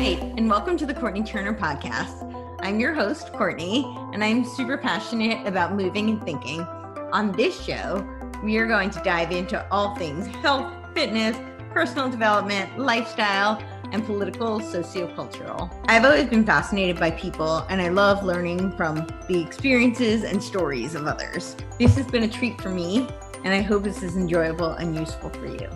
right, and welcome to the Courtenay Turner podcast. I'm your host, Courtenay, and I'm super passionate about moving and thinking. On this show, we are going to dive into all things health, fitness, personal development, lifestyle, and political sociocultural. I've always been fascinated by people, and I love learning from the experiences and stories of others. This has been a treat for me, and I hope this is enjoyable and useful for you.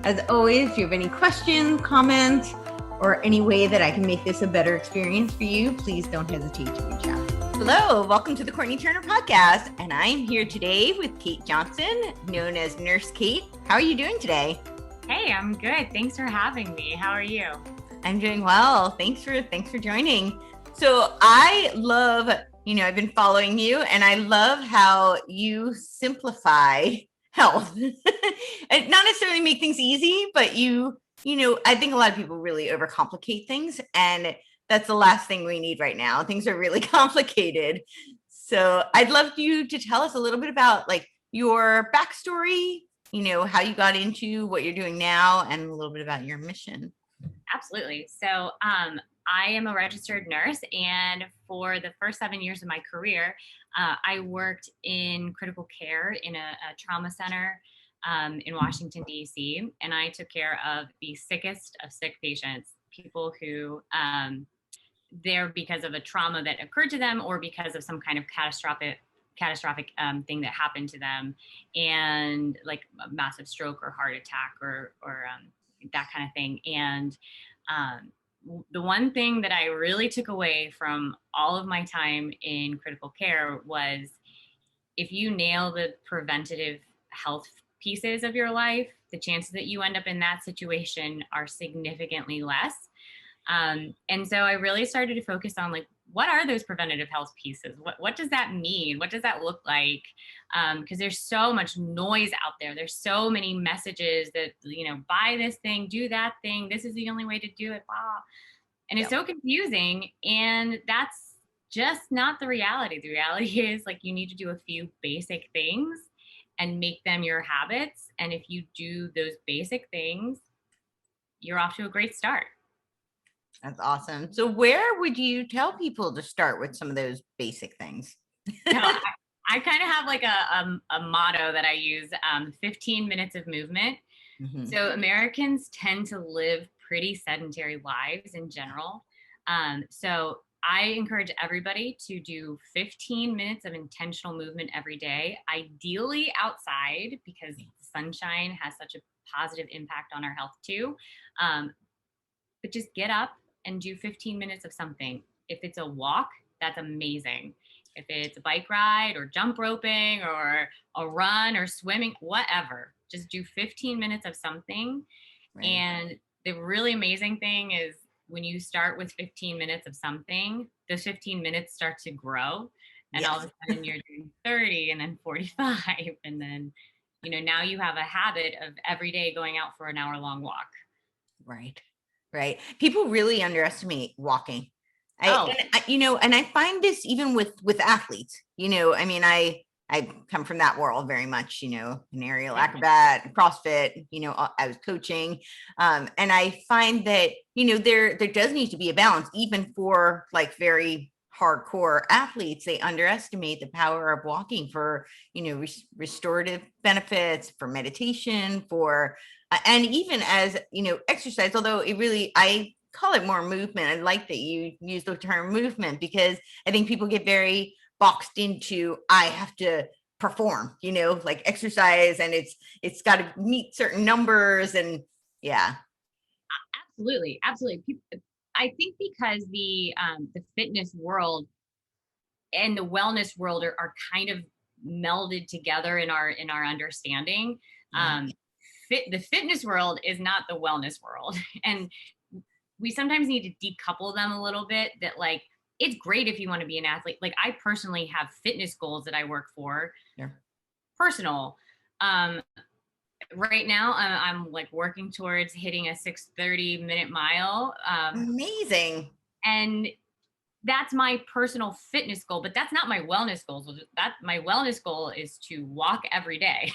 As always, if you have any questions, comments, or any way that I can make this a better experience for you, please don't hesitate to reach out. Hello, welcome to the Courtenay Turner podcast, and I'm here today with Kate Johnson, known as Nurse Kate. How are you doing today? Hey, I'm good. Thanks for having me. How are you? I'm doing well. Thanks for joining. So I love, I've been following you, and I love how you simplify health. And not necessarily make things easy, but I think a lot of people really overcomplicate things, and that's the last thing we need right now. Things are really complicated. So I'd love you to tell us a little bit about like your backstory, how you got into what you're doing now, and a little bit about your mission. Absolutely. So I am a registered nurse, and for the first 7 years of my career, I worked in critical care in a trauma center in Washington, D.C., and I took care of the sickest of sick patients, people who they're because of a trauma that occurred to them or because of some kind of catastrophic thing that happened to them, and like a massive stroke or heart attack or that kind of thing. And the one thing that I really took away from all of my time in critical care was if you nail the preventative health pieces of your life, the chances that you end up in that situation are significantly less. And so I really started to focus on like, what are those preventative health pieces? What does that mean? What does that look like? Because there's so much noise out there. There's so many messages that, buy this thing, do that thing. This is the only way to do it. Blah. And it's so confusing. And that's just not the reality. The reality is like, you need to do a few basic things and make them your habits. And if you do those basic things, you're off to a great start. That's awesome. So where would you tell people to start with some of those basic things? I kind of have like a motto that I use, 15 minutes of movement. Mm-hmm. So Americans tend to live pretty sedentary lives in general. So I encourage everybody to do 15 minutes of intentional movement every day, ideally outside, because sunshine has such a positive impact on our health too. But just get up and do 15 minutes of something. If it's a walk, that's amazing. If it's a bike ride or jump roping or a run or swimming, whatever, just do 15 minutes of something. Right. And the really amazing thing is when you start with 15 minutes of something, those 15 minutes start to grow. And all of a sudden you're doing 30 and then 45. And then, now you have a habit of every day going out for an hour-long walk. Right. People really underestimate walking. And I find this even with athletes, I come from that world very much, an aerial acrobat, CrossFit, I was coaching. And I find that, there does need to be a balance, even for like very hardcore athletes. They underestimate the power of walking for, restorative benefits, for meditation, and even as, exercise, although I call it more movement. I like that you use the term movement because I think people get very boxed into, I have to perform, like exercise, and it's got to meet certain numbers, and yeah. Absolutely. I think because the fitness world and the wellness world are kind of melded together in our understanding. The fitness world is not the wellness world, and we sometimes need to decouple them a little bit. That like, it's great if you want to be an athlete. Like I personally have fitness goals that I work for. Yeah. Personal. Right now I'm like working towards hitting a 6:30 minute mile. Amazing. And that's my personal fitness goal, but that's not my wellness goal. That my wellness goal is to walk every day.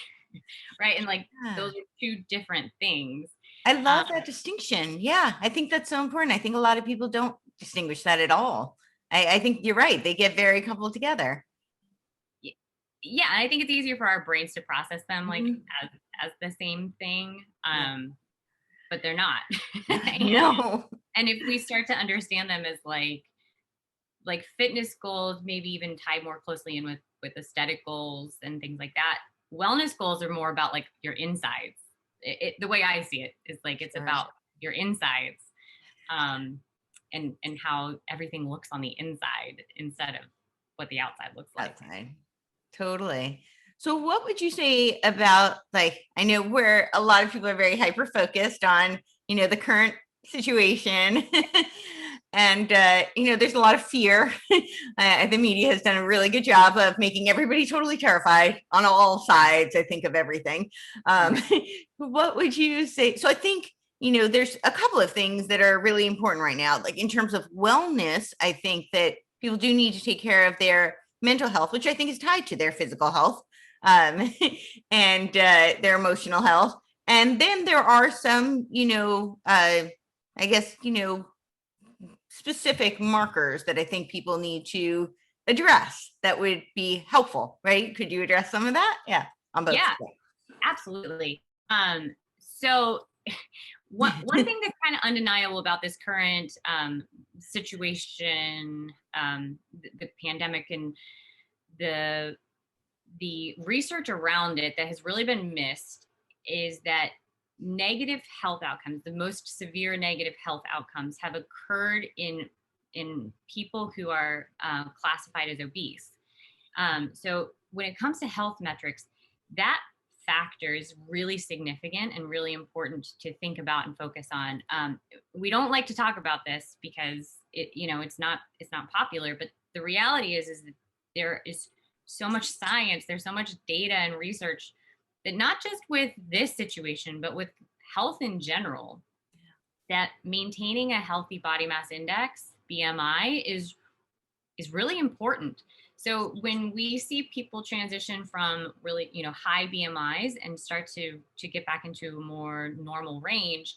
Right. And like, those are two different things. I love that distinction. Yeah, I think that's so important. I think a lot of people don't distinguish that at all. I think you're right. They get very coupled together. Yeah, I think it's easier for our brains to process them like Mhm. as the same thing, Yeah. but they're not. No. And if we start to understand them as like fitness goals, maybe even tied more closely in with aesthetic goals and things like that. Wellness goals are more about like your insides. The way I see it is like it's Sure. about your insides, um, and how everything looks on the inside instead of what the outside looks like. Outside. Totally. So what would you say about, like, I know where a lot of people are very hyper focused on, the current situation. And there's a lot of fear. The media has done a really good job of making everybody totally terrified on all sides, I think, of everything. Right. What would you say? So I think, there's a couple of things that are really important right now. Like in terms of wellness, I think that people do need to take care of their mental health, which I think is tied to their physical health, um, and their emotional health. And then there are some, I guess, specific markers that I think people need to address that would be helpful, right? Could you address some of that? Yeah, on both. Yeah, absolutely. So one thing that's kind of undeniable about this current situation, the pandemic and the the research around it that has really been missed is that negative health outcomes, the most severe negative health outcomes, have occurred in people who are classified as obese. So when it comes to health metrics, that factor is really significant and really important to think about and focus on. We don't like to talk about this because it's not popular, but the reality is that there is so much science, there's so much data and research that not just with this situation, but with health in general, that maintaining a healthy body mass index, BMI, is really important. So when we see people transition from really, high BMIs and start to get back into a more normal range,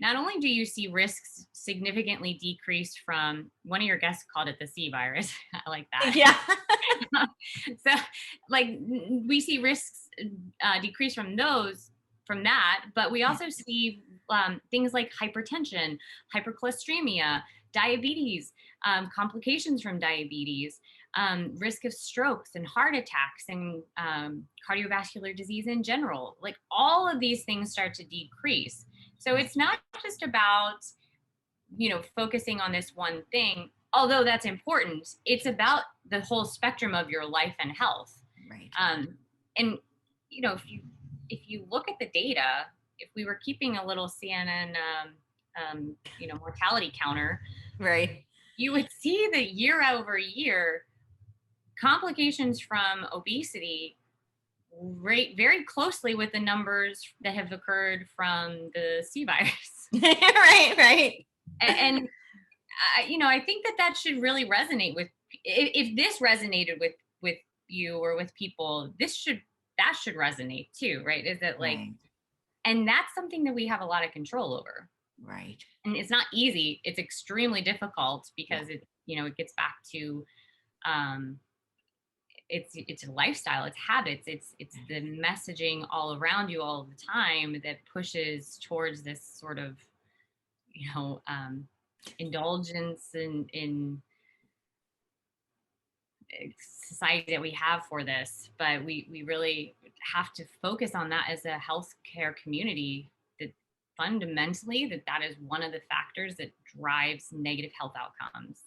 not only do you see risks significantly decrease from, one of your guests called it the C virus. I like that. Yeah. So like we see risks decrease from that, but we also see things like hypertension, hypercholesteremia, diabetes, complications from diabetes, risk of strokes and heart attacks and cardiovascular disease in general. Like all of these things start to decrease. So it's not just about, focusing on this one thing, although that's important. It's about the whole spectrum of your life and health. Right. And if you look at the data, if we were keeping a little CNN, mortality counter, Right. you would see that year over year, complications from obesity rate very closely with the numbers that have occurred from the C virus. Right. And I think that should really resonate with, if this resonated with you or with people, that should resonate too, right? Is that like, Right. and that's something that we have a lot of control over. Right. And it's not easy. It's extremely difficult because it gets back to it's a lifestyle, it's habits, it's the messaging all around you all the time that pushes towards this sort of indulgence in society that we have for this. But we really have to focus on that as a healthcare community, that fundamentally that is one of the factors that drives negative health outcomes.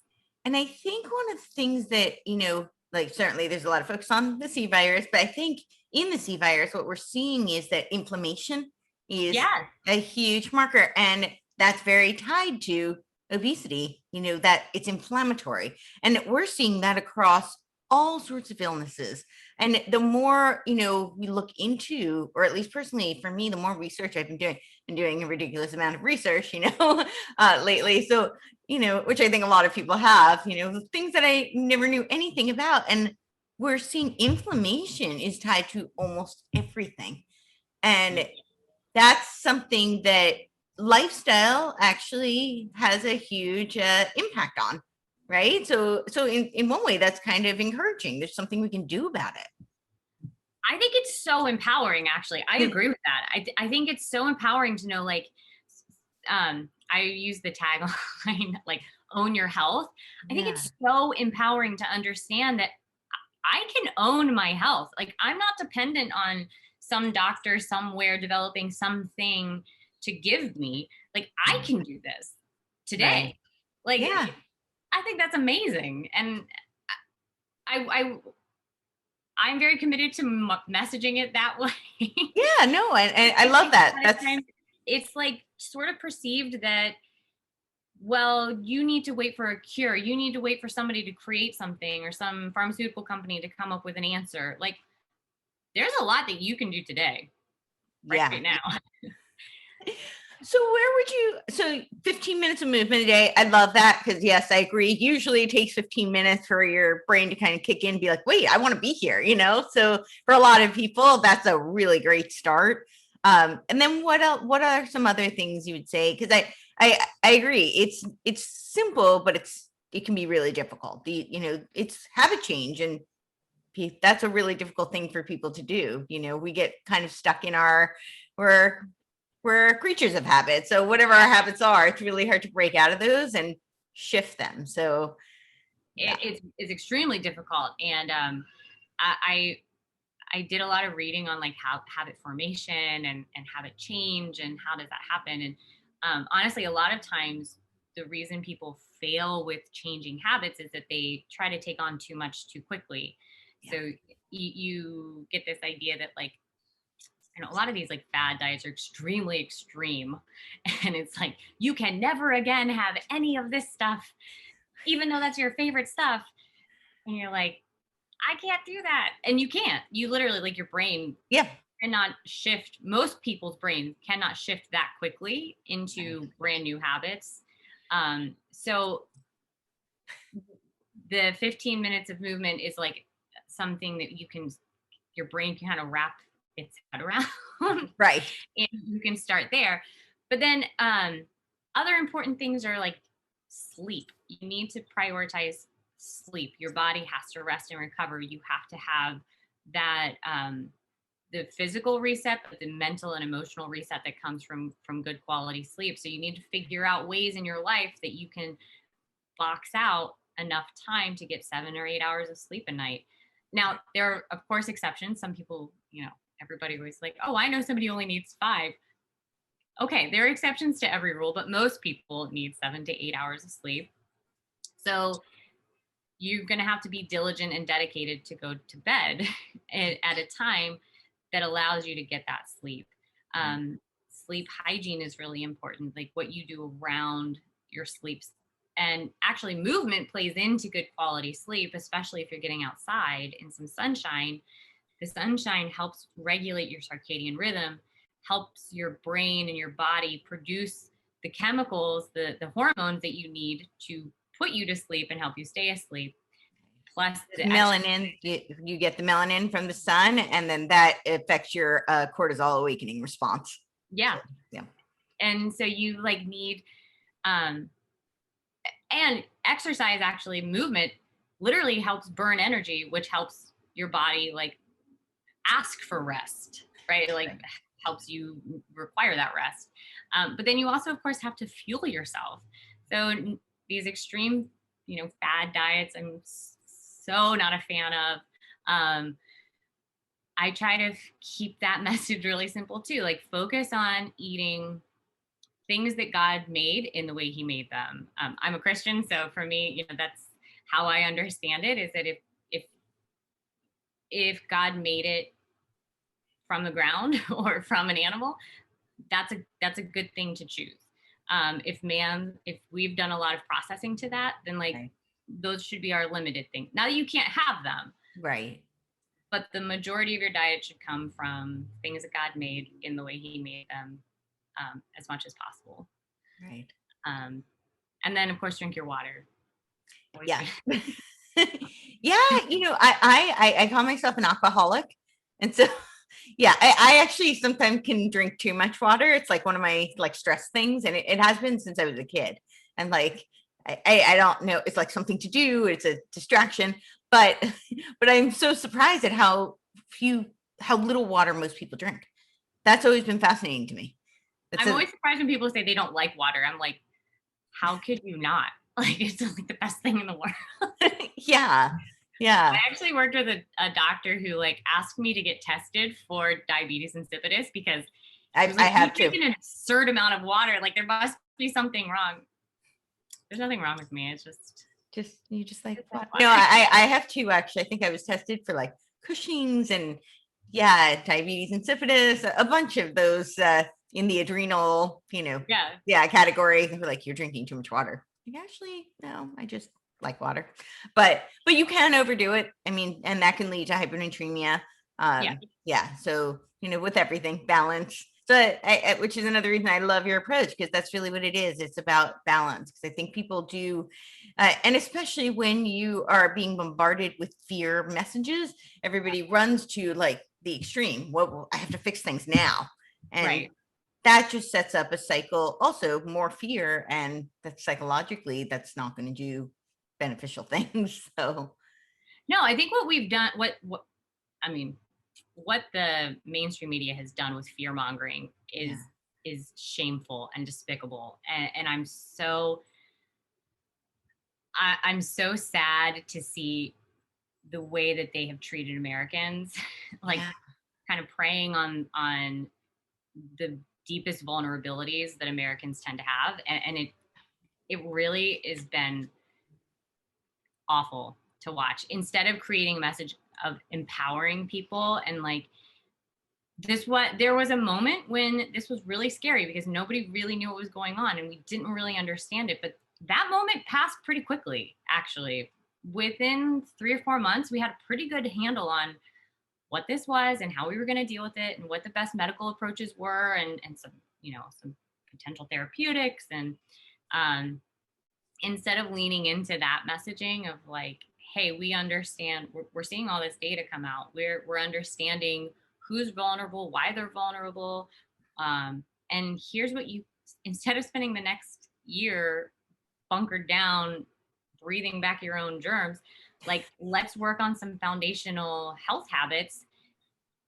And I think one of the things that, like certainly there's a lot of focus on the C virus, but I think in the C virus, what we're seeing is that inflammation is a huge marker. And that's very tied to obesity, that it's inflammatory. And that we're seeing that across all sorts of illnesses. And the more, we look into, or at least personally for me, the more research I've been doing a ridiculous amount of research, lately. So, which I think a lot of people have, things that I never knew anything about. And we're seeing inflammation is tied to almost everything. And that's something that lifestyle actually has a huge impact on, right? So in one way, that's kind of encouraging. There's something we can do about it. I think it's so empowering, actually. I agree with that. I think it's so empowering to know, like, I use the tagline, like, own your health. I think Yeah. it's so empowering to understand that I can own my health. Like, I'm not dependent on some doctor somewhere developing something to give me. Like, I can do this Right. today. Like, Yeah. I think that's amazing. And I'm very committed to messaging it that way. Yeah, no, and I love that. That's It's like sort of perceived that, well, you need to wait for a cure. You need to wait for somebody to create something or some pharmaceutical company to come up with an answer. Like, there's a lot that you can do today, right yeah. now. So where would you, so 15 minutes of movement a day, I love that, because yes, I agree. Usually it takes 15 minutes for your brain to kind of kick in and be like, wait, I want to be here, So for a lot of people, that's a really great start. And then what else, what are some other things you would say? Because I agree. It's simple, but it can be really difficult. It's habit change, and that's a really difficult thing for people to do. We get kind of stuck in we're creatures of habit. So whatever our habits are, it's really hard to break out of those and shift them. So yeah. It's extremely difficult. And I did a lot of reading on, like, how habit formation and habit change and how does that happen. And honestly, a lot of times the reason people fail with changing habits is that they try to take on too much too quickly. Yeah. So you get this idea that, like, a lot of these, like, fad diets are extremely extreme, and it's like, you can never again have any of this stuff, even though that's your favorite stuff. And you're like, I can't do that. And you can't. You literally, like, your brain cannot shift. Most people's brains cannot shift that quickly into brand new habits. So the 15 minutes of movement is like something that your brain can kind of wrap its head around. Right. And you can start there. But then other important things are, like, sleep. You need to prioritize sleep. Your body has to rest and recover. You have to have that the physical reset, but the mental and emotional reset that comes from good quality sleep. So you need to figure out ways in your life that you can box out enough time to get 7 or 8 hours of sleep a night. Now, there are, of course, exceptions. Some people, everybody always like, oh, I know somebody only needs 5. Okay, there are exceptions to every rule, but most people need 7 to 8 hours of sleep. So you're going to have to be diligent and dedicated to go to bed at a time that allows you to get that sleep. Sleep hygiene is really important, like what you do around your sleep. And actually, movement plays into good quality sleep, especially if you're getting outside in some sunshine. The sunshine helps regulate your circadian rhythm, helps your brain and your body produce the chemicals, the hormones that you need to put you to sleep and help you stay asleep. Plus the melanin, you get the melanin from the sun, and then that affects your cortisol awakening response. Yeah. And so you, like, need and exercise, actually, movement literally helps burn energy, which helps your body, like, ask for rest, right? Like, helps you require that rest. But then you also, of course, have to fuel yourself. So these extreme, fad diets, I'm so not a fan of. I try to keep that message really simple too. Like, focus on eating things that God made in the way He made them. I'm a Christian, so for me, that's how I understand it. Is that if God made it from the ground or from an animal, that's a good thing to choose. If we've done a lot of processing to that, then, like, those should be our limited thing. Now, you can't have them, right? But the majority of your diet should come from things that God made in the way He made them, as much as possible. Right. And then, of course, drink your water. Always. Yeah. Yeah. I call myself an alcoholic. And so, Yeah, I actually sometimes can drink too much water. It's like one of my like stress things, and it has been since I was a kid. And like I don't know, it's like something to do. It's a distraction, but but I'm so surprised at few how little water most people drink. That's always been fascinating to me. It's I'm a always surprised when people say they don't like water. I'm like, how could you not? Like, it's like the best thing in the world. yeah, I yeah. actually worked with a doctor who like asked me to get tested for diabetes insipidus because she was I like, you have drink to. an absurd amount of water. Like there must be something wrong. There's nothing wrong with me. It's Just you just like like no, water. I have to actually. I think I was tested for like Cushing's and yeah, diabetes insipidus, a bunch of those in the adrenal, Yeah. yeah, category. They were like, you're drinking too much water. Like, actually, no, I just like water. But you can overdo it. I mean, and that can lead to hypernatremia. Yeah. Yeah. So, with everything, balance. So which is another reason I love your approach, because that's really what it is. It's about balance. Because I think people do, and especially when you are being bombarded with fear messages, everybody runs to like the extreme. Well, I have to fix things now, and Right. that just sets up a cycle. Also, more fear, and that psychologically, that's not going to do beneficial things. So, No, I think what we've done, what I mean, what the mainstream media has done with fear mongering yeah, is shameful and despicable. And I'm so sad to see the way that they have treated Americans, like yeah, kind of preying on the deepest vulnerabilities that Americans tend to have. And it really has been awful to watch. Instead of creating a message of empowering people and like there was a moment when this was really scary because nobody really knew what was going on and we didn't really understand it. But that moment passed pretty quickly, actually. Within 3 or 4 months, we had a pretty good handle on what this was and how we were going to deal with it and what the best medical approaches were and some, some potential therapeutics. And um, instead of leaning into that messaging of like, hey, we understand, we're seeing all this data come out. We're understanding who's vulnerable, why they're vulnerable. And here's what instead of spending the next year bunkered down, breathing back your own germs, like let's work on some foundational health habits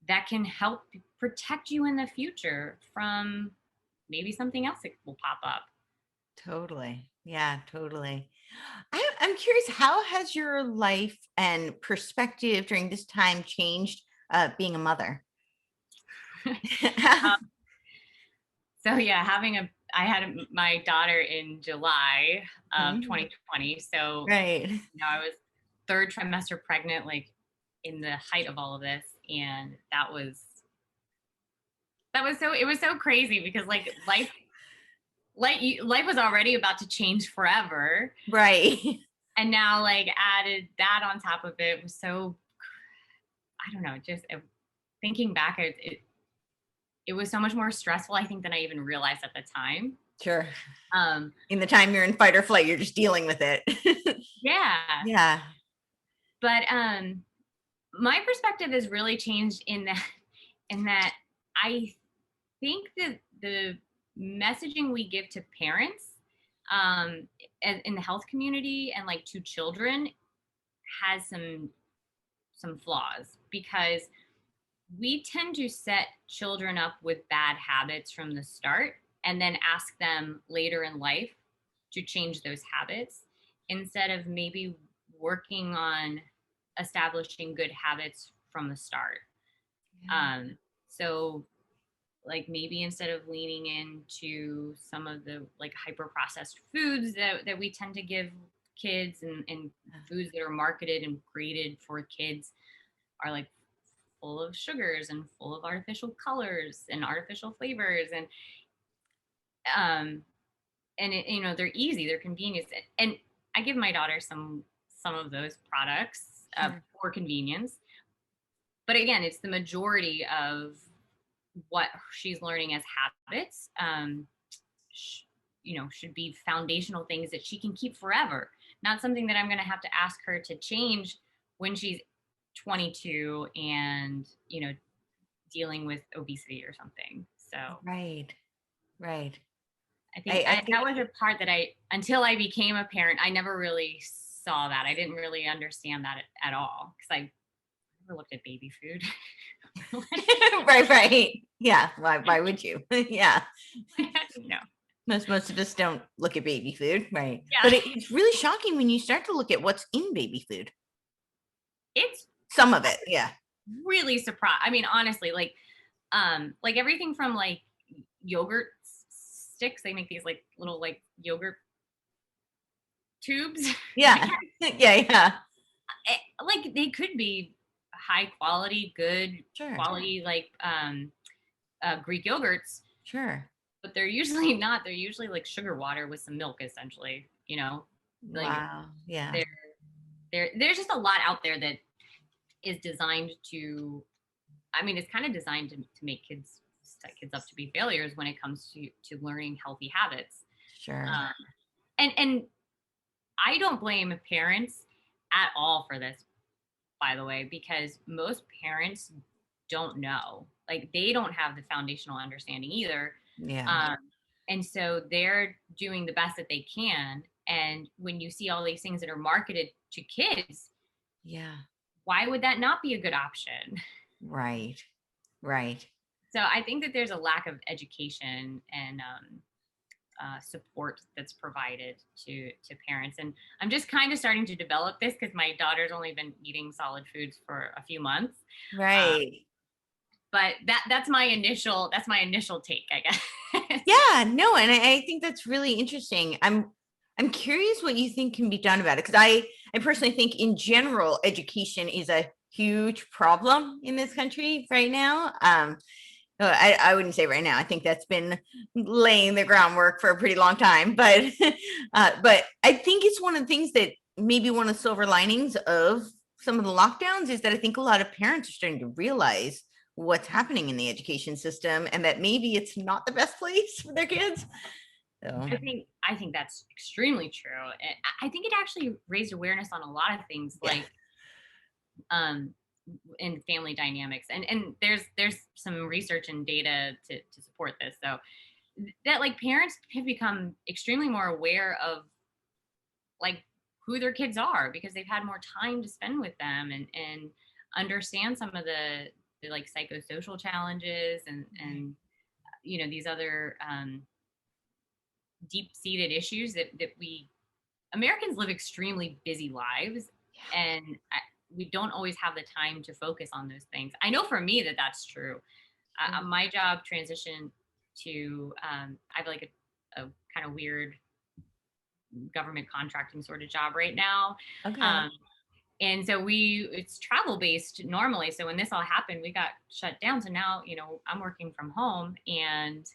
that can help protect you in the future from maybe something else that will pop up. totally. Yeah, totally. I'm curious, how has your life and perspective during this time changed being a mother? um, so yeah, I had my daughter in July of Mhm. 2020. So, Right. I was third trimester pregnant, like in the height of all of this. And it was so crazy because like life was already about to change forever. Right. And now like added that on top of it was so, I don't know, just thinking back, it was so much more stressful, I think, than I even realized at the time. Sure. Um, In the time you're in fight or flight, you're just dealing with it. yeah, Yeah. but my perspective has really changed in that I think that the messaging we give to parents in the health community and like to children has some flaws because we tend to set children up with bad habits from the start and then ask them later in life to change those habits instead of maybe working on establishing good habits from the start. Yeah. So like maybe instead of leaning into some of the like hyper processed foods that we tend to give kids and foods that are marketed and created for kids are like full of sugars and full of artificial colors and artificial flavors um they're easy, they're convenient, and I give my daughter some of those products Sure. for convenience, but again it's the majority of what she's learning as habits should be foundational things that she can keep forever, not something that I'm going to have to ask her to change when she's 22 and dealing with obesity or something. So Right. Right. I think I think that was a part that until I became a parent, I never really saw that. I didn't really understand that at all because I never looked at baby food. right, right. Yeah. Why would you? Yeah. No. Most of us don't look at baby food, right? Yeah. But it's really shocking when you start to look at what's in baby food. It's Some of it, yeah. really surprised. I mean, honestly, like everything from like yogurt sticks. They make these like little like yogurt tubes. Yeah. Yeah, yeah. Like they could be high quality, good Sure. quality, like Greek yogurts, Sure. but they're usually not. They're usually like sugar water with some milk, essentially. Like Wow. Yeah. there, there's just a lot out there that is designed to. I mean, it's kind of designed to make kids set kids up to be failures when it comes to learning healthy habits. Sure. Um, and I don't blame parents at all for this, by the way, because most parents don't know. Like they don't have the foundational understanding either. Yeah. Um, and so they're doing the best that they can. And when you see all these things that are marketed to kids, Yeah. why would that not be a good option? Right. Right. So I think that there's a lack of education and support that's provided to parents. And I'm just kind of starting to develop this because my daughter's only been eating solid foods for a few months. Um, Right. but that's my initial take, I guess. Yeah, no, and I think that's really interesting. I'm curious what you think can be done about it because I personally think in general education is a huge problem in this country right now. I wouldn't say right now. I think that's been laying the groundwork for a pretty long time, but I think it's one of the things that maybe one of the silver linings of some of the lockdowns is that I think a lot of parents are starting to realize what's happening in the education system and that maybe it's not the best place for their kids. So I think that's extremely true. And I think it actually raised awareness on a lot of things yeah. like um in family dynamics. And there's some research and data to support this. So that like parents have become extremely more aware of like who their kids are because they've had more time to spend with them and understand some of the like psychosocial challenges and these other deep-seated issues that we Americans live extremely busy lives, Yeah. and we don't always have the time to focus on those things. I know for me that's true. My job transitioned to I have like a kind of weird government contracting sort of job right now. Okay. Um, and so it's travel based normally. So when this all happened, we got shut down. So now, I'm working from home and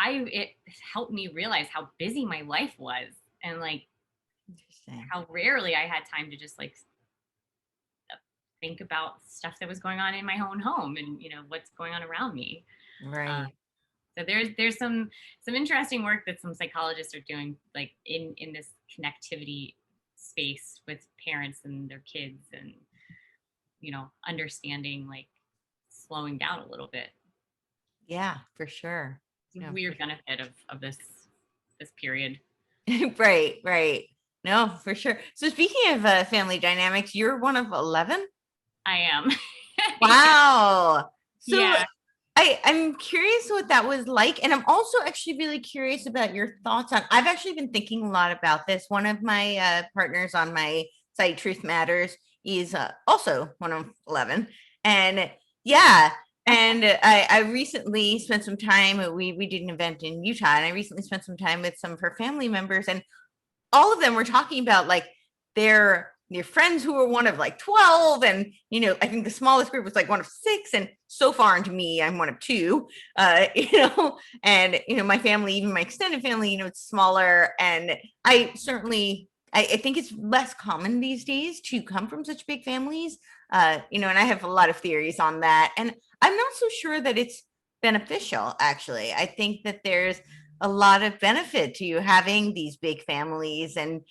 it helped me realize how busy my life was and like Interesting. how rarely I had time to just like think about stuff that was going on in my own home and what's going on around me. Uh, Right. so there's some interesting work that some psychologists are doing like in this connectivity space with parents and their kids and understanding like slowing down a little bit. Yeah, for sure. It's a No, weird benefit of this period. right, right. No, for sure. So speaking of family dynamics, you're one of 11? I am. Wow. So Yeah. I'm curious what that was like. And I'm also actually really curious about your thoughts on, I've actually been thinking a lot about this. One of my partners on my site, TruthMatters, is also one of 11. And yeah, and I recently spent some time, we did an event in Utah, and I recently spent some time with some of her family members, and all of them were talking about like their friends who were one of like 12, and I think the smallest group was like one of 6, and so far into me I'm one of 2, and my family, even my extended family, it's smaller, and I certainly I think it's less common these days to come from such big families, and I have a lot of theories on that, and I'm not so sure that it's beneficial. Actually, I think that there's a lot of benefit to you having these big families, and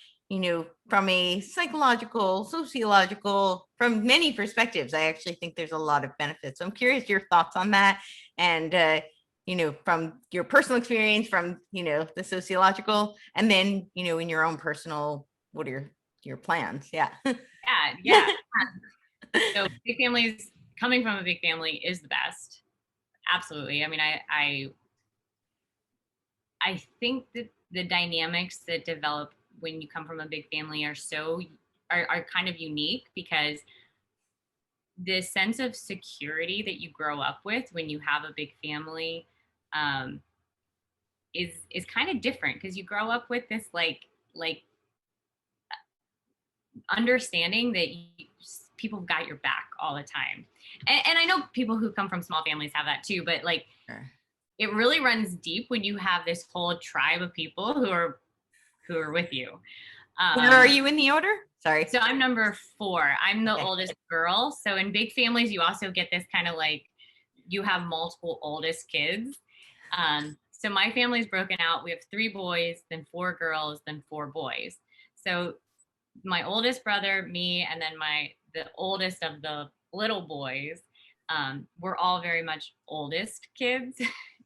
from a psychological, sociological, from many perspectives, I actually think there's a lot of benefits. So I'm curious your thoughts on that. And, from your personal experience, from, the sociological, and then, in your own personal, what are your plans? Yeah. Yeah, yeah. So big families, coming from a big family is the best. Absolutely. I mean, I think that the dynamics that develop when you come from a big family are kind of unique, because the sense of security that you grow up with when you have a big family um, is kind of different, because you grow up with this like understanding that people got your back all the time. And I know people who come from small families have that too, but like Sure. it really runs deep when you have this whole tribe of people who are with you. Where are you in the order? Sorry. So I'm number 4. I'm the Okay. oldest girl. So in big families, you also get this kind of like you have multiple oldest kids. So my family's broken out. We have 3 boys, then 4 girls, then 4 boys. So my oldest brother, me, and then the oldest of the little boys, we're all very much oldest kids.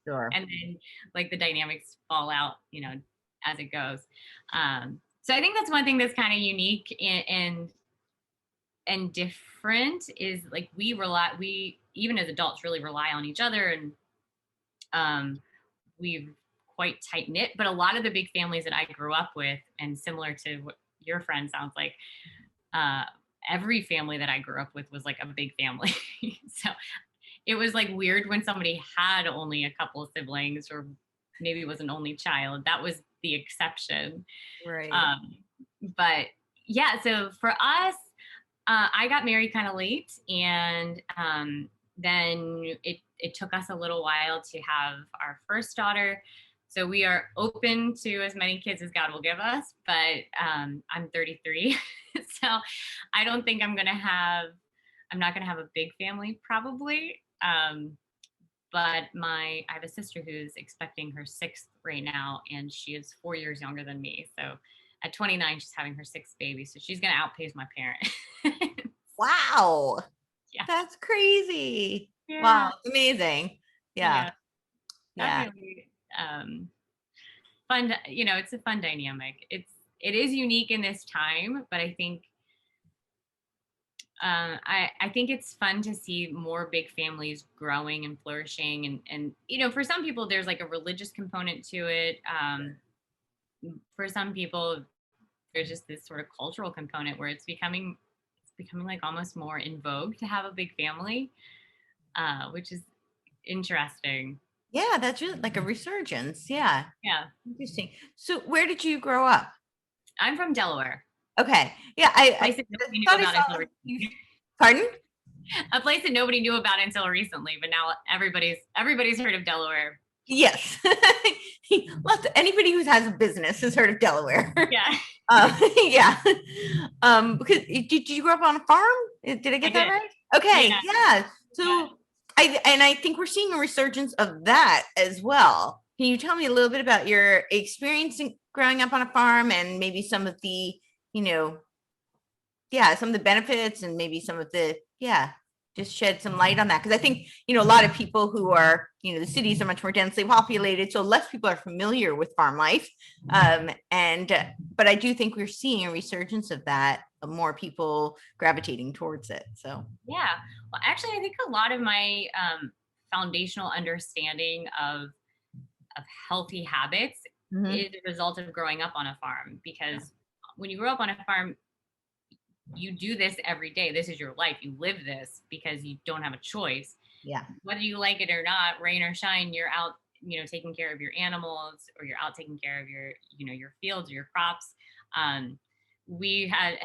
Sure. And then like the dynamics fall out, as it goes. So I think that's one thing that's kind of unique and different, is like we even as adults really rely on each other, and we've quite tight knit. But a lot of the big families that I grew up with, and similar to what your friend sounds like, uh, every family that I grew up with was like a big family. So it was like weird when somebody had only a couple of siblings, or maybe was an only child. That was the exception. Right. Um, but yeah, so for us, I got married kind of late, and then it took us a little while to have our first daughter. So we are open to as many kids as God will give us, but I'm 33, so I don't think I'm not gonna have a big family probably. But I have a sister who's expecting her 6th right now, and she is 4 years younger than me. So at 29, she's having her 6th baby. So she's going to outpace my parent. Wow. Yeah. That's crazy. Yeah. Wow. It's amazing. Yeah. Yeah. Yeah. Definitely. Fun. It's a fun dynamic. It is unique in this time, but I think I think it's fun to see more big families growing and flourishing, and for some people there's like a religious component to it. For some people there's just this sort of cultural component where it's becoming like almost more in vogue to have a big family, which is interesting. Yeah. That's really like a resurgence. Yeah. Yeah, Interesting. So where did you grow up? I'm from Delaware, Okay. Yeah. a place that nobody knew Thought I about saw until you. Pardon? a place that nobody knew about until recently, but now everybody's heard of Delaware. Yes. Anybody who has a business has heard of Delaware. Yeah. Yeah. Because did you grow up on a farm? Did I get that did. right? Okay. Yeah. Yeah. So Yeah. I think we're seeing a resurgence of that as well. Can you tell me a little bit about your experience in growing up on a farm, and maybe some of the, you know, yeah, some of the benefits, and maybe some of the, yeah, just shed some light on that? Because I think, a lot of people who are, the cities are much more densely populated, so less people are familiar with farm life. But I do think we're seeing a resurgence of that, of more people gravitating towards it. So Yeah. Well, actually, I think a lot of my foundational understanding of healthy habits Mhm. is a result of growing up on a farm, because when you grow up on a farm, you do this every day. This is your life. You live this because you don't have a choice. Yeah. Whether you like it or not, rain or shine, you're out, taking care of your animals, or you're out taking care of your fields or your crops. Um, we had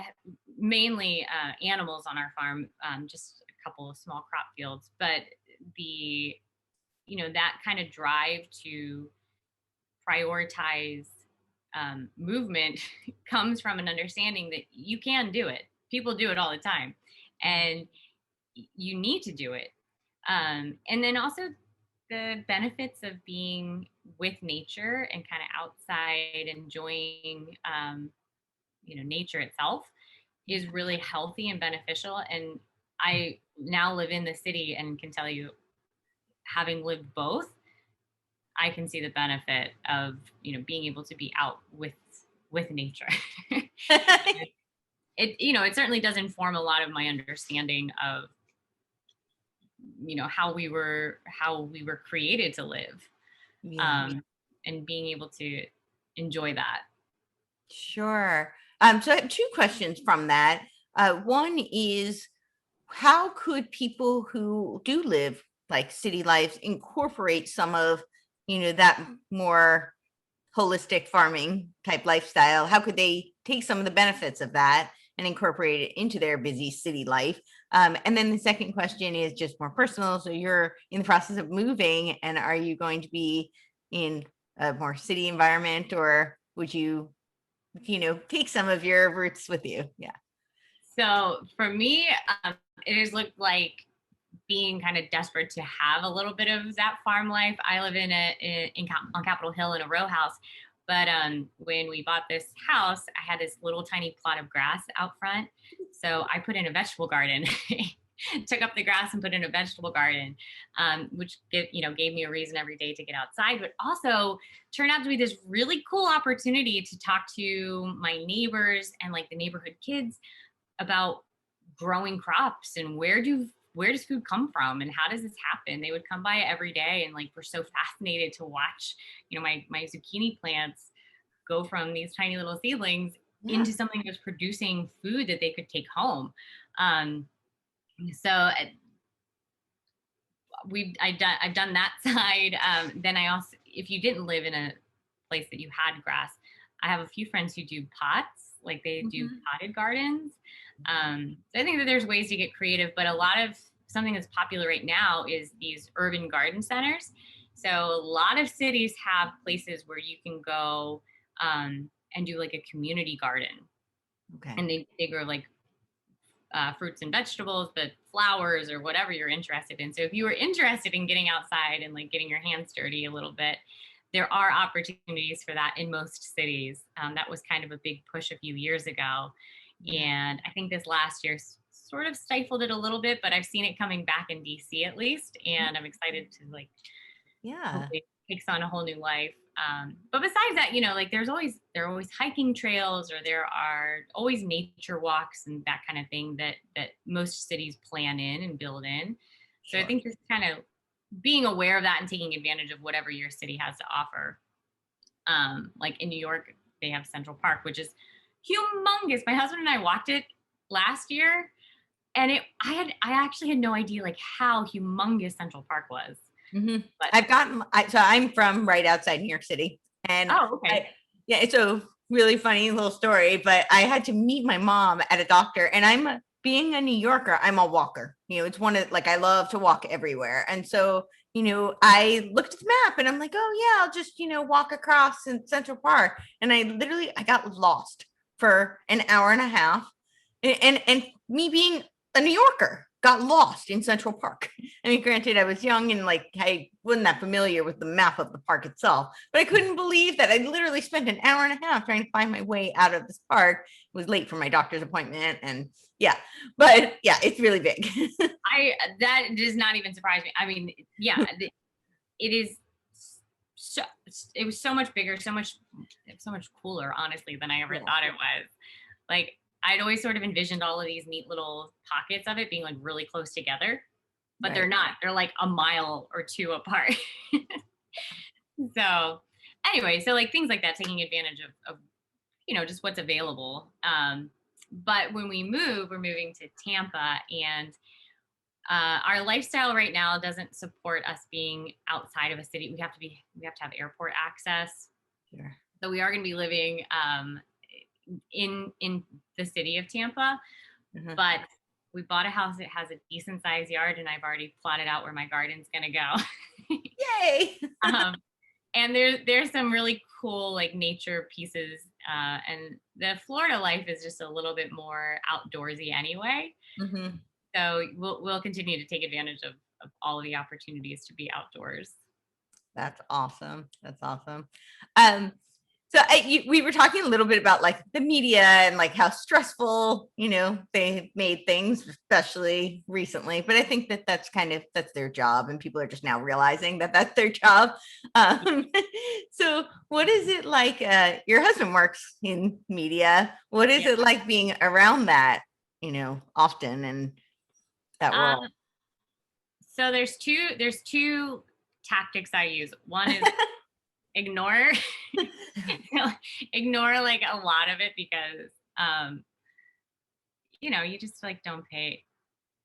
mainly animals on our farm, just a couple of small crop fields, but the, that kind of drive to prioritize movement comes from an understanding that you can do it. People do it all the time, and you need to do it. And then also the benefits of being with nature and kind of outside enjoying, nature itself is really healthy and beneficial. And I now live in the city and can tell you, having lived both, I can see the benefit of being able to be out with nature. It certainly does inform a lot of my understanding of how we were created to live, Yeah. and being able to enjoy that. Sure. So I have two questions from that. One is, how could people who do live like city lives incorporate some of, that more holistic farming type lifestyle? How could they take some of the benefits of that and incorporate it into their busy city life? And then the second question is just more personal. So you're in the process of moving, and are you going to be in a more city environment, or would you, take some of your roots with you? Yeah. So for me, it has looked like being kind of desperate to have a little bit of that farm life. I live on Capitol Hill in a row house, but when we bought this house, I had this little tiny plot of grass out front, so I put in a vegetable garden. Took up the grass and put in a vegetable garden, which gave me a reason every day to get outside, but also turned out to be this really cool opportunity to talk to my neighbors and like the neighborhood kids about growing crops and where does food come from and how does this happen. They would come by every day and like were so fascinated to watch my zucchini plants go from these tiny little seedlings into something that's producing food that they could take home. So I've done that side. Then I also, if you didn't live in a place that you had grass, I have a few friends who do pots, like they do potted gardens. So I think that there's ways to get creative, but a lot of something that's popular right now is these urban garden centers. So a lot of cities have places where you can go and do like a community garden. Okay. And they grow like fruits and vegetables, but flowers or whatever you're interested in. So if you were interested in getting outside and like getting your hands dirty a little bit, there are opportunities for that in most cities. That was kind of a big push a few years ago. And I think this last year sort of stifled it a little bit, but I've seen it coming back in DC at least. And I'm excited to hopefully it takes on a whole new life. But besides that, like there are always hiking trails, or there are always nature walks and that kind of thing that most cities plan in and build in. So I think just kind of being aware of that and taking advantage of whatever your city has to offer. Like in New York, they have Central Park, which is humongous. My husband and I walked it last year, and I actually had no idea like how humongous Central Park was. But so I'm from right outside New York City, and okay. It's a really funny little story, but I had to meet my mom at a doctor, and being a New Yorker, I'm a walker. It's one of I love to walk everywhere. And so, I looked at the map and I'm like, oh yeah, I'll just, walk across in Central Park. And I got lost for an hour and a half. And me being a New Yorker got lost in Central Park. I mean, granted, I was young and I wasn't that familiar with the map of the park itself, but I couldn't believe that I literally spent an hour and a half trying to find my way out of this park. It was late for my doctor's appointment, and but it's really big. That does not even surprise me. I mean, it is. So it was so much bigger, so much cooler, honestly, than I ever thought it was. Like I'd always sort of envisioned all of these neat little pockets of it being like really close together, but they're not. They're like a mile or two apart. So anyway, so like things like that, taking advantage of just what's available. But when we move, we're moving to Tampa, and our lifestyle right now doesn't support us being outside of a city. We have to have airport access. Sure. So we are going to be living in the city of Tampa, but we bought a house that has a decent sized yard, and I've already plotted out where my garden's going to go. Yay! And there's some really cool like nature pieces, and the Florida life is just a little bit more outdoorsy anyway. So we'll continue to take advantage of all of the opportunities to be outdoors. That's awesome. That's awesome. So we were talking a little bit about like the media and like how stressful, they made things, especially recently. But I think that that's their job, and people are just now realizing that that's their job. Um, so what is it like? Your husband works in media. What is Yeah. it like being around that, often in that world? So there's two tactics I use. One is ignore ignore like a lot of it because you just like don't pay.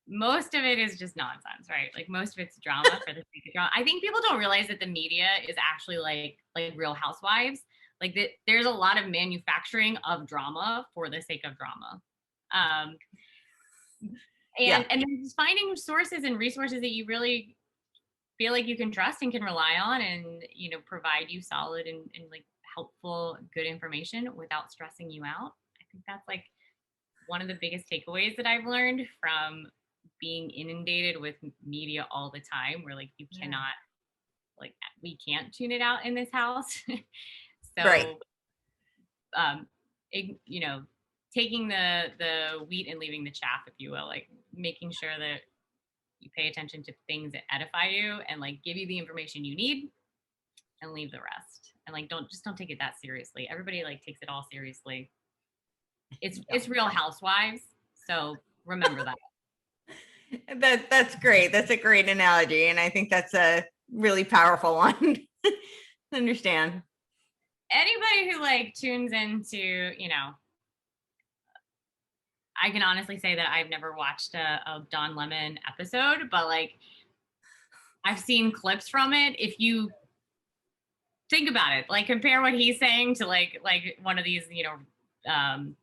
Most of it is just nonsense, right? Like most of it's drama for the sake of drama. I think people don't realize that the media is actually like Real Housewives. Like that, there's a lot of manufacturing of drama for the sake of drama. Um, Yeah. and then just finding sources and resources that you really feel like you can trust and can rely on, and provide you solid and like helpful good information without stressing you out. I think that's like one of the biggest takeaways that I've learned from being inundated with media all the time, where like you cannot, like we can't tune it out in this house. Right. So um you know taking the wheat and leaving the chaff, if you will, like making sure that you pay attention to things that edify you and like give you the information you need, and leave the rest. And like don't take it that seriously. Everybody like takes it all seriously. It's Real Housewives, so remember that. That's great. That's a great analogy, and I think that's a really powerful one. Understand. Anybody who like tunes into, I can honestly say that I've never watched a Don Lemon episode, but like I've seen clips from it. If you think about it, like compare what he's saying to like one of these, um,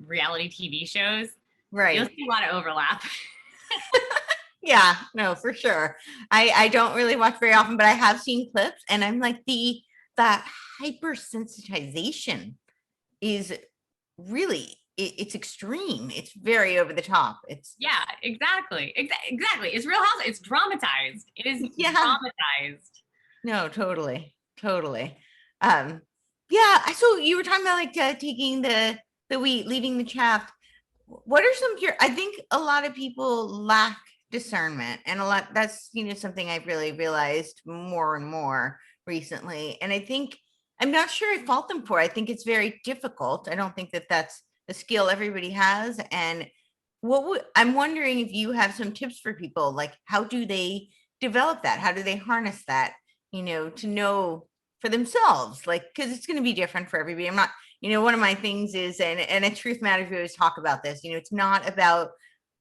reality TV shows, you'll Right. see a lot of overlap. Yeah, no, for sure. I don't really watch very often, but I have seen clips, and I'm like that hypersensitization is really it's extreme. It's very over the top. It's Yeah, exactly. Exactly. It's Real House. It's dramatized. It is yeah. dramatized. No, totally. Totally. Um yeah, so you were talking about like taking the wheat, leaving the chaff. What are some pure I think a lot of people lack discernment, and a lot that's something I've really realized more and more recently. And I think I'm not sure I fault them for it. I think it's very difficult. I don't think that that's a skill everybody has. And I'm wondering if you have some tips for people, like how do they develop that? How do they harness that, to know for themselves, like, because it's going to be different for everybody. I'm not, one of my things is, and at Truth Matters, we always talk about this, it's not about,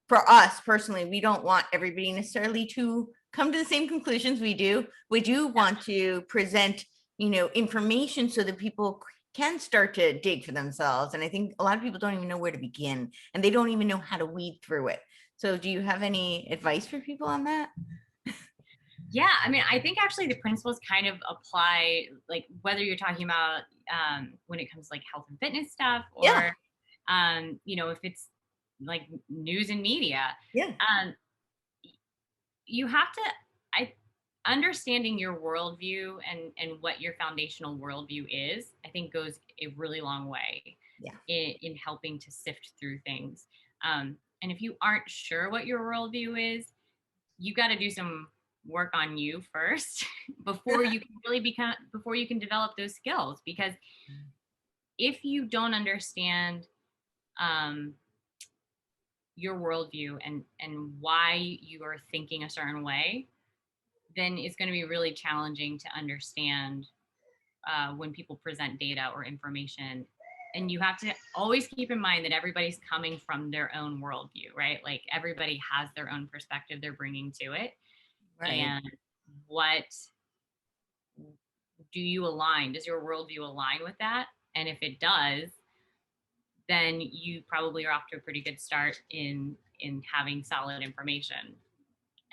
for us personally, we don't want everybody necessarily to come to the same conclusions we do. We do want to present, information so that people can start to dig for themselves. And I think a lot of people don't even know where to begin, and they don't even know how to weed through it. So do you have any advice for people on that? Yeah, I mean, I think actually the principles kind of apply, like whether you're talking about when it comes to like health and fitness stuff, Yeah. or if it's like news and media. Yeah. Um, you have to, I understanding your worldview and what your foundational worldview is, I think goes a really long way Yeah. in helping to sift through things. And if you aren't sure what your worldview is, you got to do some work on you first before you can before you can develop those skills. Because if you don't understand um, your worldview and why you are thinking a certain way, then it's going to be really challenging to understand when people present data or information. And you have to always keep in mind that everybody's coming from their own worldview, right? Like everybody has their own perspective they're bringing to it. Right. And what do you align? Does your worldview align with that? And if it does, then you probably are off to a pretty good start in having solid information.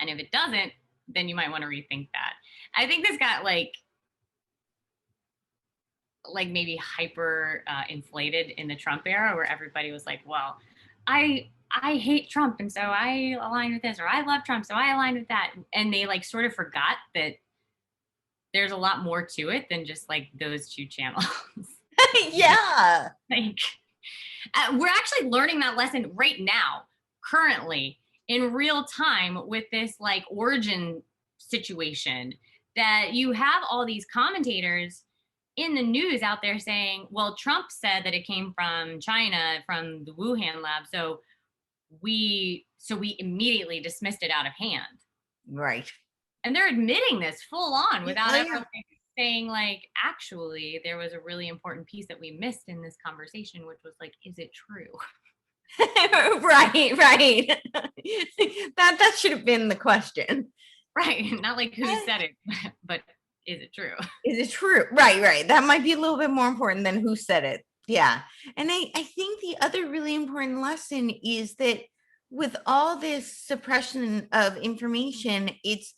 And if it doesn't, then you might want to rethink that. I think this got like maybe hyper inflated in the Trump era, where everybody was like, well, I hate Trump, and so I align with this, or I love Trump, so I align with that. And they like sort of forgot that there's a lot more to it than just like those two channels. Yeah. Like, we're actually learning that lesson right now, currently, in real time with this like origin situation, that you have all these commentators in the news out there saying, well, Trump said that it came from China, from the Wuhan lab. So we immediately dismissed it out of hand. Right. And they're admitting this full on without ever yeah. like, saying like, actually, there was a really important piece that we missed in this conversation, which was like, is it true? Right. That should have been the question. Right. Not like who said it, but is it true? Is it true? Right. That might be a little bit more important than who said it. Yeah. And I think the other really important lesson is that with all this suppression of information, it's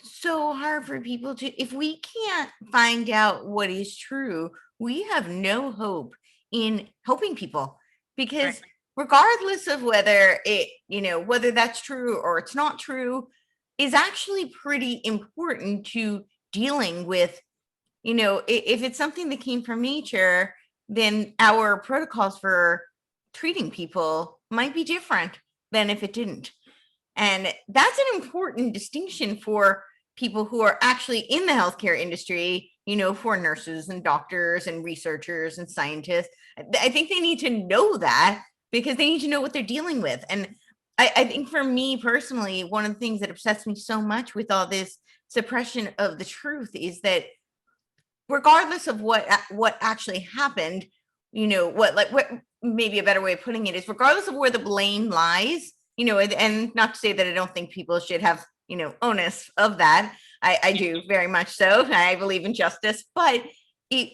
so hard for people to, if we can't find out what is true, we have no hope in helping people, because Right. regardless of whether it, whether that's true or it's not true, is actually pretty important to dealing with. If it's something that came from nature, then our protocols for treating people might be different than if it didn't. And that's an important distinction for people who are actually in the healthcare industry, for nurses and doctors and researchers and scientists. I think they need to know that, because they need to know what they're dealing with. And I think for me personally, one of the things that upsets me so much with all this suppression of the truth is that regardless of what actually happened, what maybe a better way of putting it is, regardless of where the blame lies, and not to say that I don't think people should have, onus of that. I do very much so. I believe in justice, but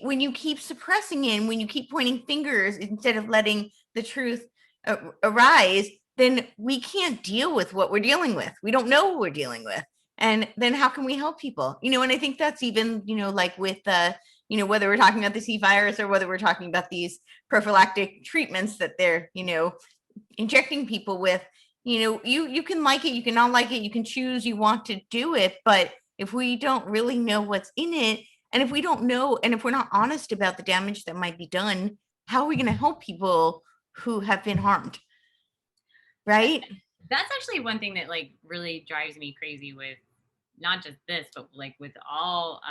when you keep suppressing it, when you keep pointing fingers instead of letting the truth arise, then we can't deal with what we're dealing with. We don't know what we're dealing with. And then how can we help people? And I think that's even, like with, whether we're talking about the C virus or whether we're talking about these prophylactic treatments that they're, injecting people with, you can like it, you can not like it, you can choose you want to do it. But if we don't really know what's in it, and if we don't know, and if we're not honest about the damage that might be done, how are we going to help people who have been harmed? Right? That's actually one thing that like really drives me crazy with not just this, but like with all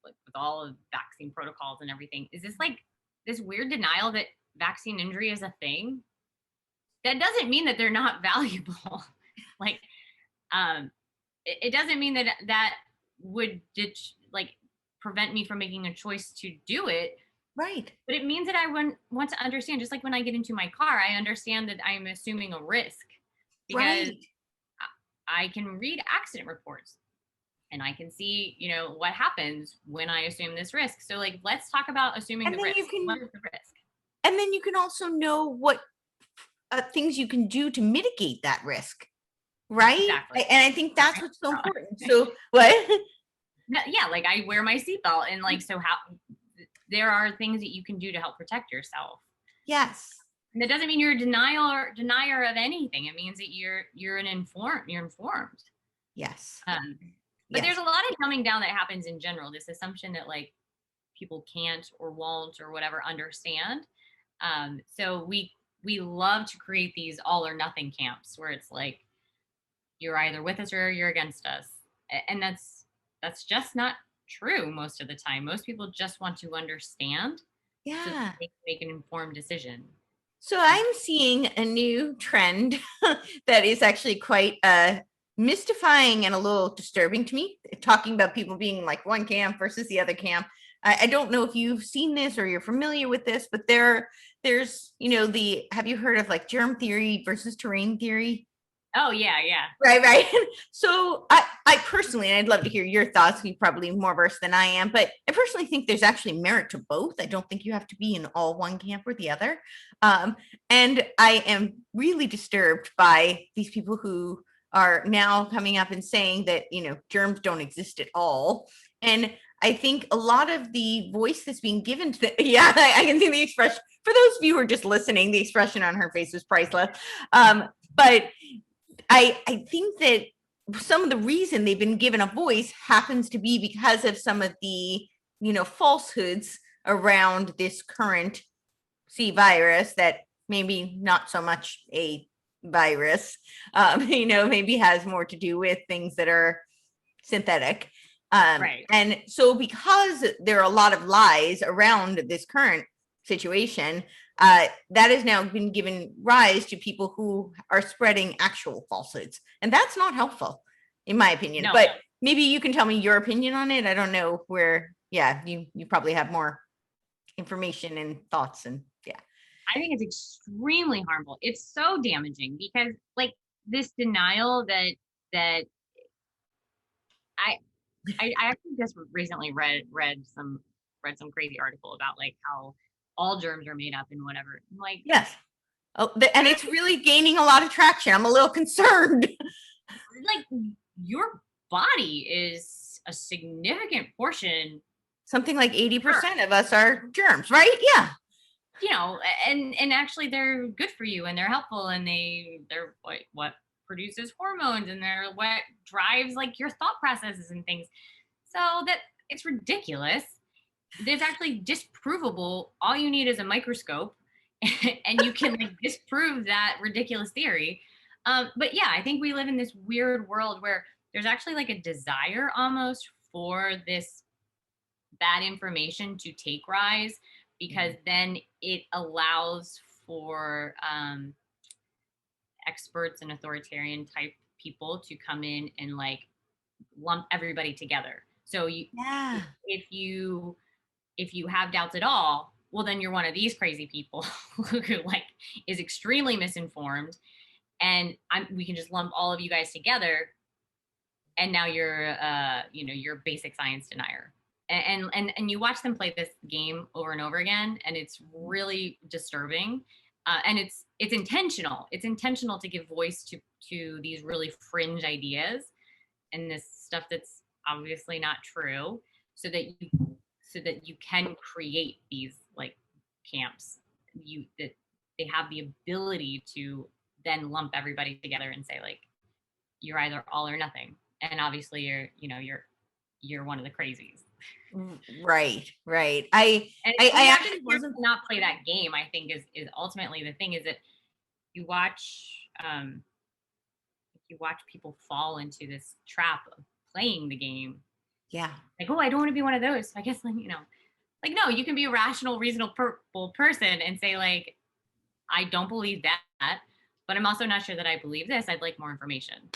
with all of vaccine protocols and everything, is this like this weird denial that vaccine injury is a thing. That doesn't mean that they're not valuable. Like, it doesn't mean that would prevent me from making a choice to do it. Right. But it means that I want to understand, just like when I get into my car, I understand that I'm assuming a risk, because Right. I can read accident reports and I can see, what happens when I assume this risk. So like, let's talk about assuming the risk. What is the risk? And then you can also know what things you can do to mitigate that risk. Right. Exactly. And I think that's what's so important. So what? Yeah, like I wear my seatbelt, and like, so how there are things that you can do to help protect yourself. Yes. And that doesn't mean you're a denier of anything. It means that you're informed. Yes. But there's a lot of dumbing down that happens in general. This assumption that like people can't or won't or whatever understand. So we love to create these all or nothing camps where it's like you're either with us or you're against us, and that's just not true most of the time. Most people just want to understand, so that they can make an informed decision. So I'm seeing a new trend that is actually quite mystifying and a little disturbing to me, talking about people being like one camp versus the other camp. I don't know if you've seen this or you're familiar with this, but there's, have you heard of like germ theory versus terrain theory? Oh yeah. Right. So I personally, and I'd love to hear your thoughts, you're probably more versed than I am, but I personally think there's actually merit to both. I don't think you have to be in all one camp or the other. And I am really disturbed by these people who are now coming up and saying that, germs don't exist at all. And I think a lot of the voice that's being given to I can see the expression. For those of you who are just listening, the expression on her face was priceless. But I think that some of the reason they've been given a voice happens to be because of some of the, falsehoods around this current C virus that maybe not so much a virus, maybe has more to do with things that are synthetic. Right. And so because there are a lot of lies around this current situation, that has now been given rise to people who are spreading actual falsehoods. And that's not helpful, in my opinion. No. But maybe you can tell me your opinion on it. I don't know where, you probably have more information and thoughts and I think it's extremely harmful. It's so damaging because like this denial that I actually just recently read some crazy article about like how all germs are made up and whatever. I'm like, yes. Oh, and it's really gaining a lot of traction. I'm a little concerned. Like your body is a significant portion. Something like 80% of us are germs, right? Yeah. And actually they're good for you and they're helpful and they're what produces hormones and they're what drives like your thought processes and things. So that it's ridiculous. It's actually disprovable. All you need is a microscope and you can like disprove that ridiculous theory. But yeah, I think we live in this weird world where there's actually like a desire almost for this bad information to take rise because then it allows for experts and authoritarian type people to come in and like lump everybody together. So if you have doubts at all, well then you're one of these crazy people who like is extremely misinformed, and we can just lump all of you guys together, and now you're you're basic science denier. And you watch them play this game over and over again, and it's really disturbing. And it's intentional. It's intentional to give voice to these really fringe ideas and this stuff that's obviously not true, so that you can create these like camps. That they have the ability to then lump everybody together and say like you're either all or nothing, and obviously you're one of the crazies. Right. I actually wasn't not play that game. I think is ultimately the thing is that you watch people fall into this trap of playing the game. Yeah. Like, oh, I don't want to be one of those. So I guess like no, you can be a rational, reasonable person and say like, I don't believe that, but I'm also not sure that I believe this. I'd like more information.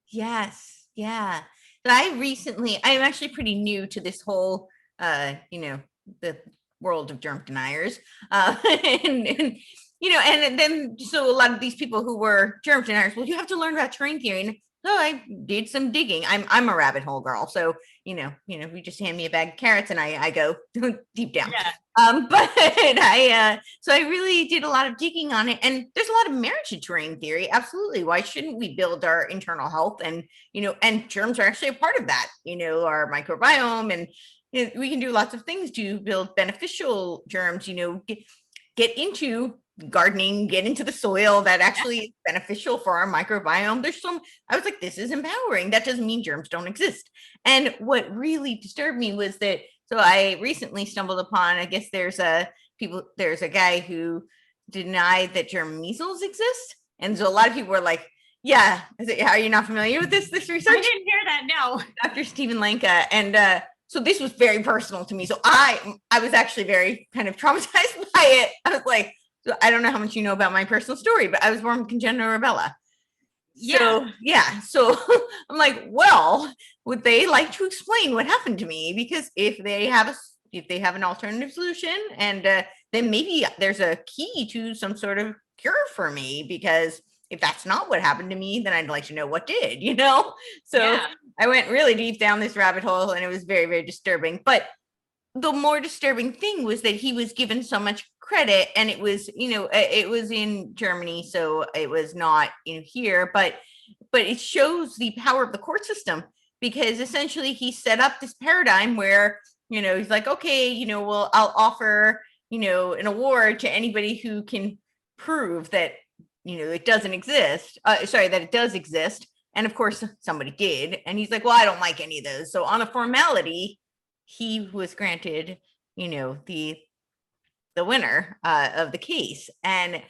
Yes. Yeah. I'm actually pretty new to this whole, the world of germ deniers. And then, so a lot of these people who were germ deniers, well, you have to learn about terrain theory. And so I did some digging. I'm a rabbit hole girl. So, you just hand me a bag of carrots and I go deep down. Yeah. But so I really did a lot of digging on it, and there's a lot of merit to terrain theory. Absolutely. Why shouldn't we build our internal health? And, and germs are actually a part of that, our microbiome, and we can do lots of things to build beneficial germs, get into gardening, get into the soil that actually is beneficial for our microbiome. I was like, this is empowering. That doesn't mean germs don't exist. And what really disturbed me was that, so I recently stumbled upon, I guess there's a guy who denied that germ measles exist. And so a lot of people were like, yeah, are you not familiar with this research? I didn't hear that, no. Dr. Stephen Lanka. And so this was very personal to me. So I was actually very kind of traumatized by it. I was like, so I don't know how much you know about my personal story, but I was born with congenital rubella. Yeah. So I'm like, well, would they like to explain what happened to me? Because if they have an alternative solution, and then maybe there's a key to some sort of cure for me, because if that's not what happened to me, then I'd like to know what did, So yeah. I went really deep down this rabbit hole, and it was very, very disturbing. But the more disturbing thing was that he was given so much credit, and it was, it was in Germany, so it was not, here, but it shows the power of the court system, because essentially he set up this paradigm where, he's like, okay, well, I'll offer, an award to anybody who can prove that, it doesn't exist, that it does exist. And of course, somebody did. And he's like, well, I don't like any of those. So on a formality, he was granted, the winner of the case. And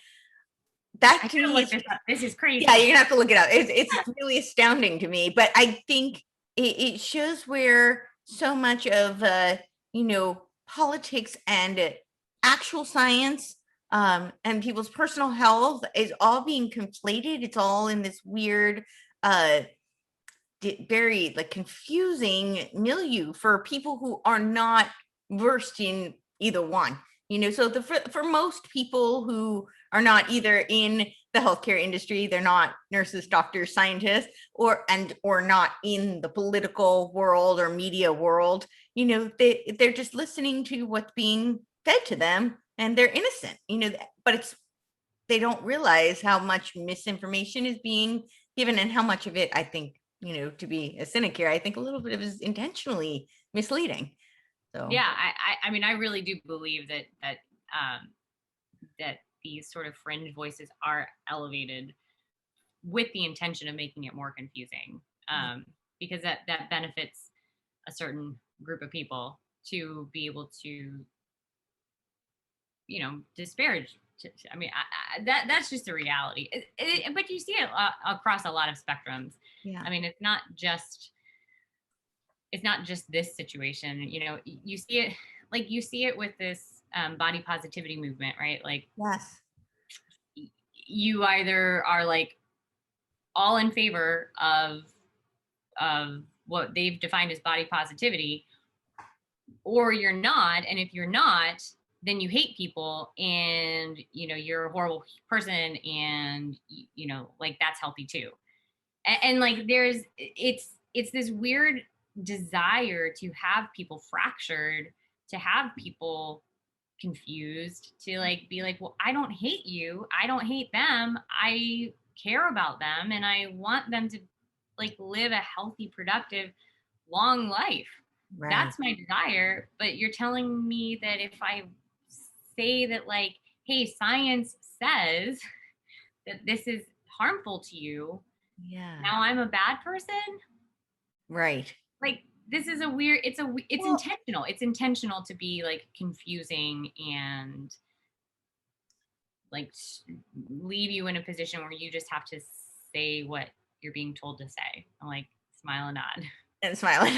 that to me is, this is crazy. yeah, you're gonna have to look it up. It's really astounding to me, but I think it shows where so much of politics and actual science and people's personal health is all being conflated. It's all in this weird very like confusing milieu for people who are not versed in either one. So for most people who are not either in the healthcare industry, they're not nurses, doctors, scientists, or not in the political world or media world, they're just listening to what's being fed to them, and they're innocent, but they don't realize how much misinformation is being given, and how much of it, I think, to be a cynic here, I think a little bit of it is intentionally misleading. So yeah, I mean, I really do believe that these sort of fringe voices are elevated with the intention of making it more confusing, because that benefits a certain group of people to be able to, disparage. I mean, that's just the reality. But you see it across a lot of spectrums. yeah, I mean, it's not just this situation. You see it with this body positivity movement, right? Like, yes, you either are like all in favor of what they've defined as body positivity, or you're not. And if you're not, then you hate people, and you're a horrible person, and like, that's healthy too. And like, it's this weird desire to have people fractured, to have people confused, to like be like, well, I don't hate you, I don't hate them, I care about them, and I want them to like live a healthy, productive, long life. right, That's my desire. But you're telling me that if I say that, like, hey, science says that this is harmful to you, yeah, now I'm a bad person? right. Like, this is a weird, it's Well, intentional. It's intentional to be like confusing and like leave you in a position where you just have to say what you're being told to say. I'm like, smile and nod. and smiling.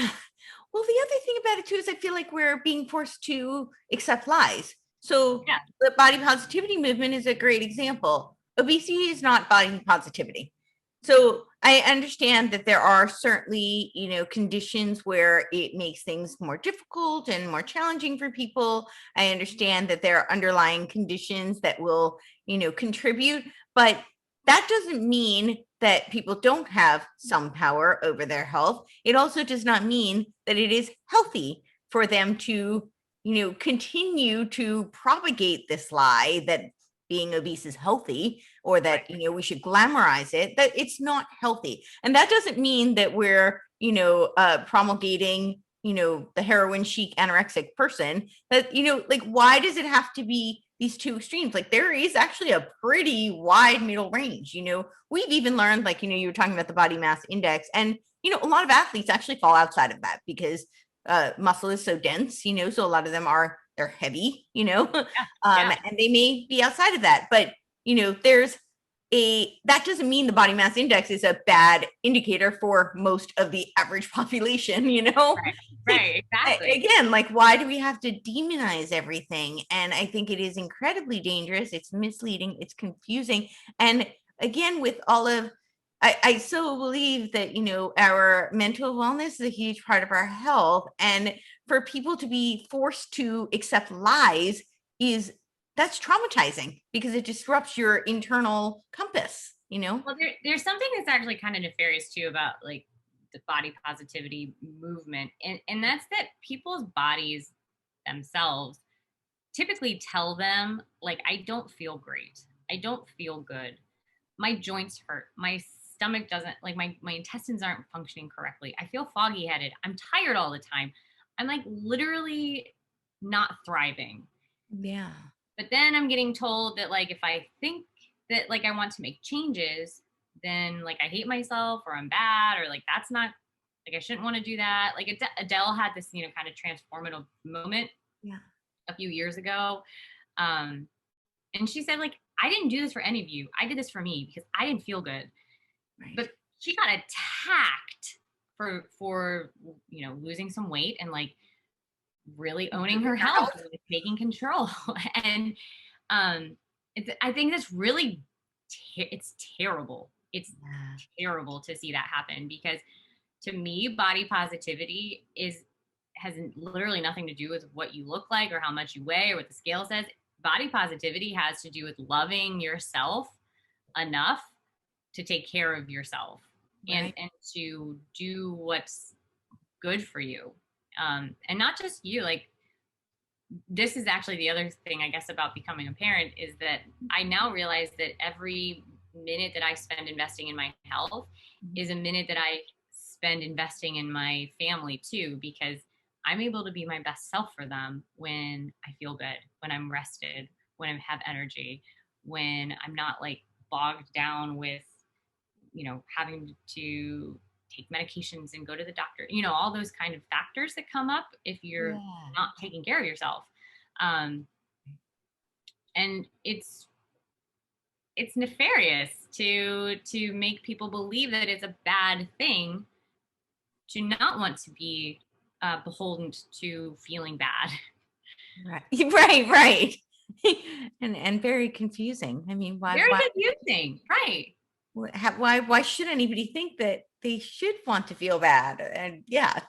Well, the other thing about it too is I feel like we're being forced to accept lies. So Yeah. the body positivity movement is a great example. Obesity is not body positivity. So I understand that there are certainly, conditions where it makes things more difficult and more challenging for people. I understand that there are underlying conditions that will, contribute, but that doesn't mean that people don't have some power over their health. It also does not mean that it is healthy for them to, continue to propagate this lie that being obese is healthy, or that, Right. we should glamorize it. That it's not healthy. And that doesn't mean that we're, promulgating, the heroin chic anorexic person. That, like, why does it have to be these two extremes? Like, there is actually a pretty wide middle range. We've even learned, like, you were talking about the body mass index, and a lot of athletes actually fall outside of that because muscle is so dense, so a lot of them they're heavy, Yeah. and they may be outside of that. But there's that doesn't mean the body mass index is a bad indicator for most of the average population. Right. Right. Exactly. Again, like, why do we have to demonize everything? And I think it is incredibly dangerous. It's misleading, it's confusing. And again, with all of I so believe that, our mental wellness is a huge part of our health. And for people to be forced to accept lies that's traumatizing, because it disrupts your internal compass. Well, there's something that's actually kind of nefarious too about like the body positivity movement, and that's that people's bodies themselves typically tell them, like, I don't feel great, I don't feel good, my joints hurt, my stomach doesn't, like, my intestines aren't functioning correctly, I feel foggy headed, I'm tired all the time, I'm like literally not thriving. Yeah. But then I'm getting told that, like, if I think that, like, I want to make changes, then like I hate myself or I'm bad or like that's not like I shouldn't want to do that. Like Adele had this, you know, kind of transformative moment Yeah. a few years ago. Um, and she said, like, I didn't do this for any of you. I did this for me because I didn't feel good. Right. But she got attacked for you know losing some weight and like really owning her health and like, taking control. And I think that's really it's terrible. It's Yeah. terrible to see that happen because to me, body positivity has literally nothing to do with what you look like or how much you weigh or what the scale says. Body positivity has to do with loving yourself enough to take care of yourself Right. and to do what's good for you. And not just you, like this is actually the other thing I guess about becoming a parent is that I now realize that every minute that I spend investing in my health is a minute that I spend investing in my family too, because I'm able to be my best self for them when I feel good, when I'm rested, when I have energy, when I'm not like bogged down with, you know, having to take medications and go to the doctor, you know, all those kind of factors that come up if you're Yeah. not taking care of yourself. Um, and it's nefarious to make people believe that it's a bad thing to not want to be beholden to feeling bad. Right. Right. Right. And very confusing. I mean, Very confusing, right? why should anybody think that they should want to feel bad? And yeah.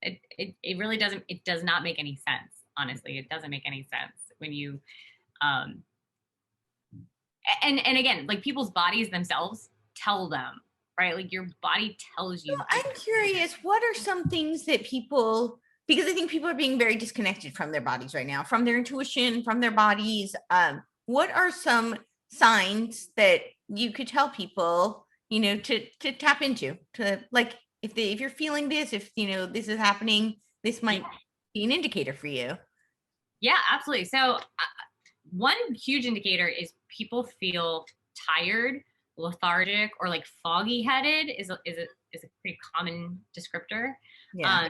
It really doesn't, it does not make any sense. Honestly, it doesn't make any sense when you um and again, like people's bodies themselves tell them, right? Like your body tells So you to I'm curious, what are some things that people, because I think people are being very disconnected from their bodies right now, from their intuition, from their bodies. What are some signs that you could tell people, you know, to tap into, to like if you're feeling this, if you know this is happening, this might be an indicator for you. yeah, absolutely. So one huge indicator is people feel tired, lethargic, or like foggy headed is a pretty common descriptor. Yeah. Um,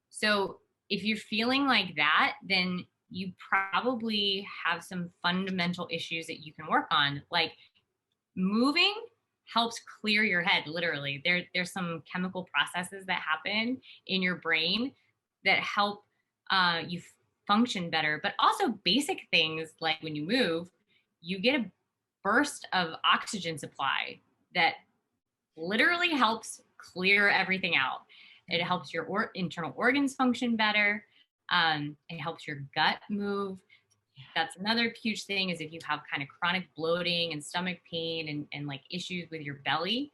so if you're feeling like that, then you probably have some fundamental issues that you can work on. Like moving helps clear your head. Literally, there's some chemical processes that happen in your brain that help you function better. But also basic things like when you move, you get a burst of oxygen supply that literally helps clear everything out. It helps your internal organs function better. It helps your gut move. That's another huge thing is if you have kind of chronic bloating and stomach pain and like issues with your belly,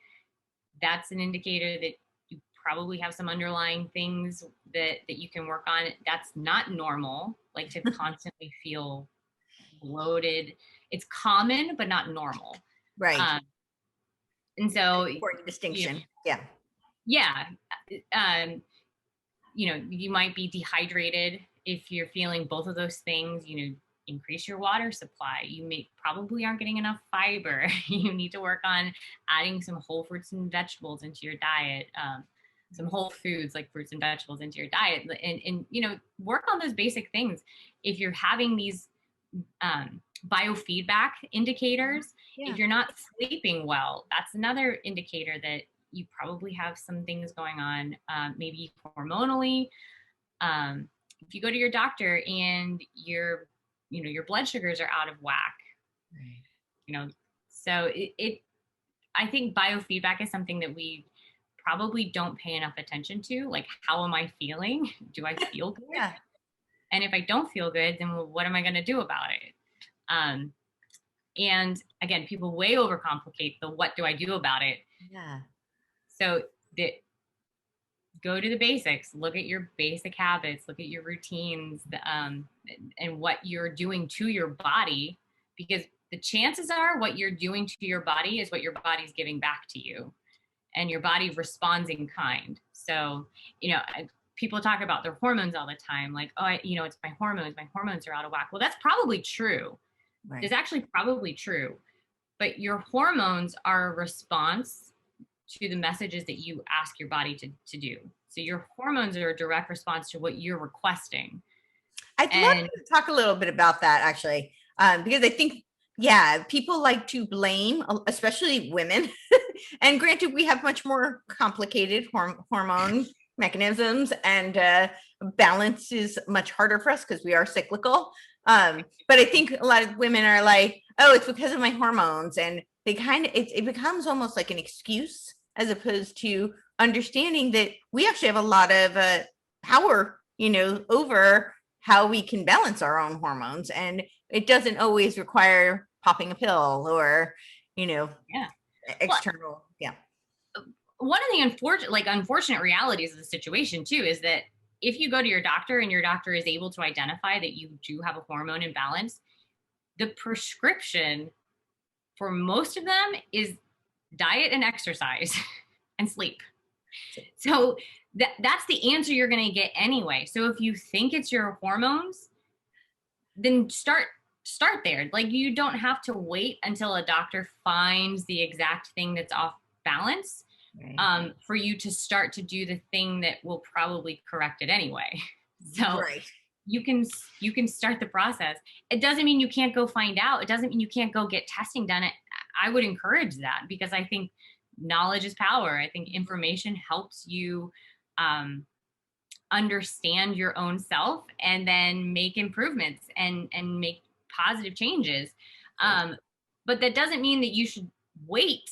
that's an indicator that you probably have some underlying things that you can work on. That's not normal, like to constantly feel bloated. It's common, but not normal. Right. Um, and so, Important you know, distinction. Yeah. yeah, um, you know, you might be dehydrated. If you're feeling both of those things, you know, increase your water supply. You may probably aren't getting enough fiber. You need to work on adding some whole fruits and vegetables into your diet. Some whole foods like fruits and vegetables into your diet, and you know, work on those basic things. If you're having these biofeedback indicators, Yeah. if you're not sleeping well, that's another indicator that you probably have some things going on, maybe hormonally. If you go to your doctor and you know, your blood sugars are out of whack, Right. you know, so I think biofeedback is something that we probably don't pay enough attention to. Like, how am I feeling? Do I feel good? Yeah. And if I don't feel good, then what am I going to do about it? And again, people way overcomplicate the what do I do about it. Yeah. So the go to the basics, look at your basic habits, look at your routines, and what you're doing to your body, because the chances are what you're doing to your body is what your body's giving back to you, and your body responds in kind. So, you know, people talk about their hormones all the time, like, oh, you know, it's my hormones are out of whack. Well, that's probably true. Right. It's actually probably true. but your hormones are a response to the messages that you ask your body to do. So your hormones are a direct response to what you're requesting. I'd love to talk a little bit about that, actually, because I think, yeah, people like to blame, especially women. And granted, we have much more complicated hormone mechanisms, and balance is much harder for us because we are cyclical. But I think a lot of women are like, oh, it's because of my hormones. And they it becomes almost like an excuse, as opposed to understanding that we actually have a lot of power, over how we can balance our own hormones. And it doesn't always require popping a pill or, yeah, external. Well, yeah. One of the unfortunate realities of the situation too is that if you go to your doctor and your doctor is able to identify that you do have a hormone imbalance, the prescription for most of them is diet and exercise and sleep. So that's the answer you're going to get anyway. So if you think it's your hormones, then start there. Like, you don't have to wait until a doctor finds the exact thing that's off balance, right, for you to start to do the thing that will probably correct it anyway. So right, you can start the process. It doesn't mean you can't go find out. It doesn't mean you can't go get testing done. I would encourage that, because I think knowledge is power. I think information helps you understand your own self and then make improvements and make positive changes. But that doesn't mean that you should wait,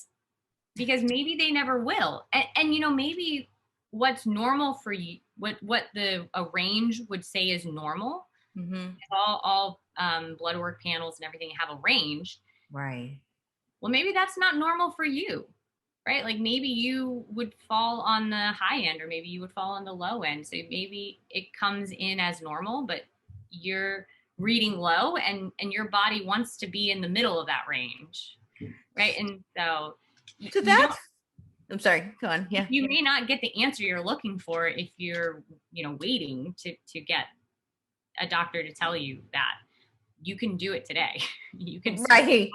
because maybe they never will. And maybe what's normal for you, what a range would say is normal. Mm-hmm. All blood work panels and everything have a range. Right. Well, maybe that's not normal for you, right? Like, maybe you would fall on the high end, or maybe you would fall on the low end. So maybe it comes in as normal, but you're reading low, and your body wants to be in the middle of that range, right? And so that's, I'm sorry, go on. Yeah. You may not get the answer you're looking for if you're, waiting to get a doctor to tell you that. You can do it today. You can. Right.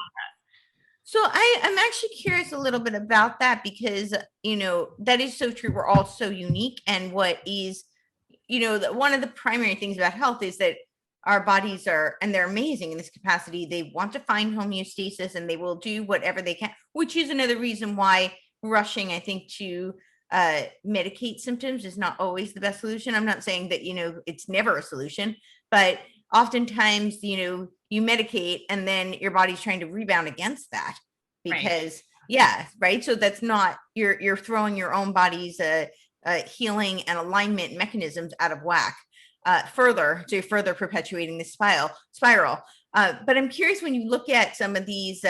So I'm actually curious a little bit about that, because, that is so true. We're all so unique. And what is, one of the primary things about health is that our bodies and they're amazing in this capacity. They want to find homeostasis, and they will do whatever they can, which is another reason why rushing, I think, to medicate symptoms is not always the best solution. I'm not saying that, it's never a solution, but oftentimes, you medicate and then your body's trying to rebound against that, because right. Yeah, right. So that's not, you're throwing your own body's healing and alignment mechanisms out of whack, further perpetuating this spiral. But I'm curious, when you look at some of these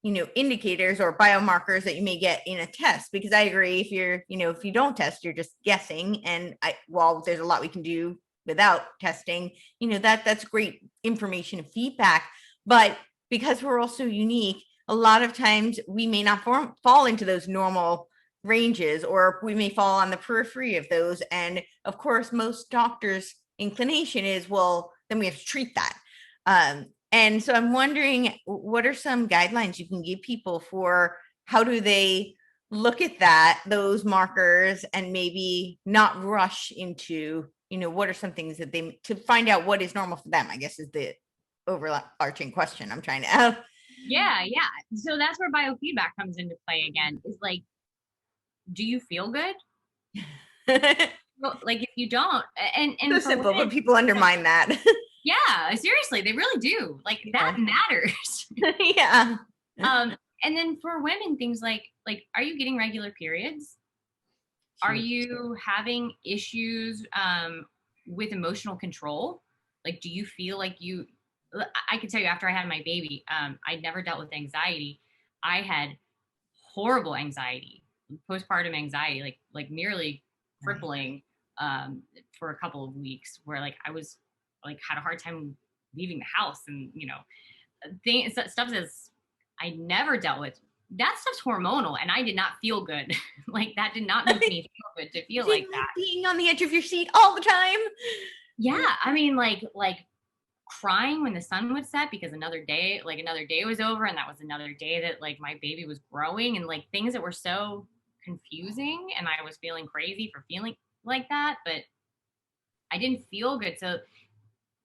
indicators or biomarkers that you may get in a test, because I agree, if if you don't test, you're just guessing. And while there's a lot we can do without testing, that's great information and feedback. But because we're all so unique, a lot of times we may not fall into those normal ranges, or we may fall on the periphery of those. And of course, most doctors' inclination is, well, then we have to treat that. And so I'm wondering, what are some guidelines you can give people for how do they look at those markers, and maybe not rush into, what are some things that to find out what is normal for them, I guess, is the overarching question I'm trying to ask. Yeah. So that's where biofeedback comes into play again, is like, do you feel good? Well, like, if you don't, and so simple, but people undermine that. Yeah, seriously, they really do. Like, that matters. Yeah. And then for women, things like, are you getting regular periods? Are you having issues with emotional control? Like, do you feel like I can tell you, after I had my baby, I never dealt with anxiety. I had horrible anxiety, postpartum anxiety, like nearly crippling, for a couple of weeks, where I was had a hard time leaving the house, and stuff that I never dealt with. That stuff's hormonal, and I did not feel good. That did not make me feel good to feel like that. Being on the edge of your seat all the time. Yeah, I mean, like crying when the sun would set because another day was over, and that was another day that like my baby was growing, and like things that were so confusing, and I was feeling crazy for feeling like that, but I didn't feel good. So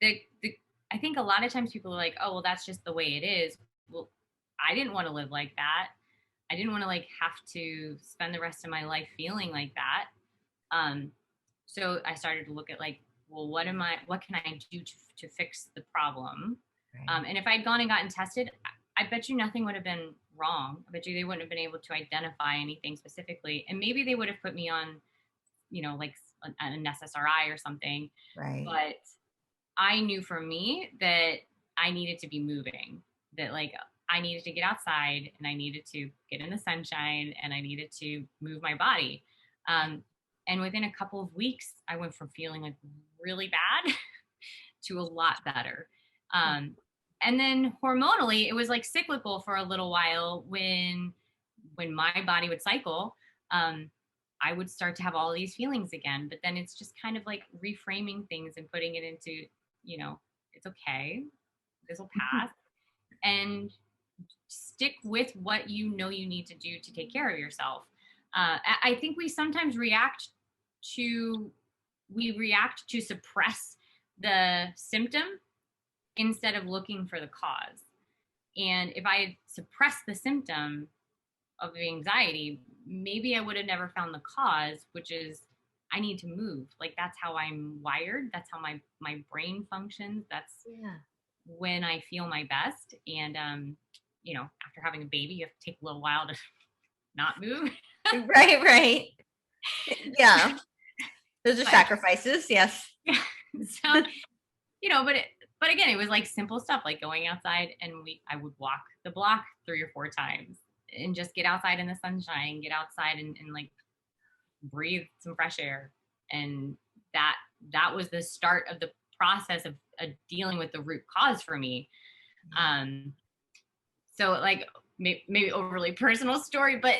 the I think a lot of times people are like, oh, well, that's just the way it is. Well, I didn't want to live like that. I didn't want to like have to spend the rest of my life feeling like that. Um, so I started to look at like, well, what can I do to fix the problem? Right. And if I'd gone and gotten tested, I bet you nothing would have been wrong. I bet you they wouldn't have been able to identify anything specifically. And maybe they would have put me on, like an SSRI or something. Right. But I knew for me that I needed to be moving, that like I needed to get outside and I needed to get in the sunshine and I needed to move my body. Um, and within a couple of weeks, I went from feeling like really bad to a lot better. And then hormonally, it was like cyclical for a little while when my body would cycle. I would start to have all these feelings again, but then it's just kind of like reframing things and putting it into, it's okay. This will pass. And stick with what you know you need to do to take care of yourself. I think we sometimes react to suppress the symptom instead of looking for the cause. And if I had suppressed the symptom of the anxiety, maybe I would have never found the cause, which is I need to move. Like that's how I'm wired. That's how my brain functions. That's when I feel my best. And after having a baby, you have to take a little while to not move. Right. Yeah. Those are sacrifices. Yes. Yeah. So, but again, it was like simple stuff like going outside, and I would walk the block 3 or 4 times and just get outside in the sunshine, get outside and like breathe some fresh air. And that was the start of the process of dealing with the root cause for me. So like maybe overly personal story, but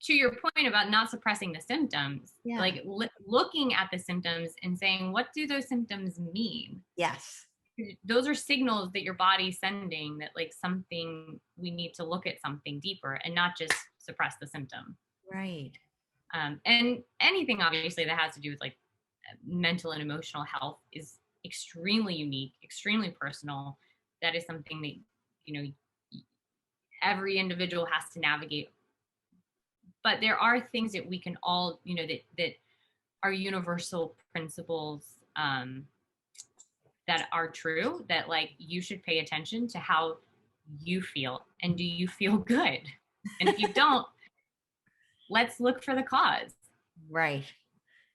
to your point about not suppressing the symptoms, like looking at the symptoms and saying, what do those symptoms mean? Yes. Those are signals that your body's sending that like we need to look at something deeper and not just suppress the symptom. Right. And anything obviously that has to do with like mental and emotional health is extremely unique, extremely personal. That is something that, every individual has to navigate. But there are things that we can all, that are universal principles that are true, that like you should pay attention to how you feel. And do you feel good? And if you don't, let's look for the cause. Right.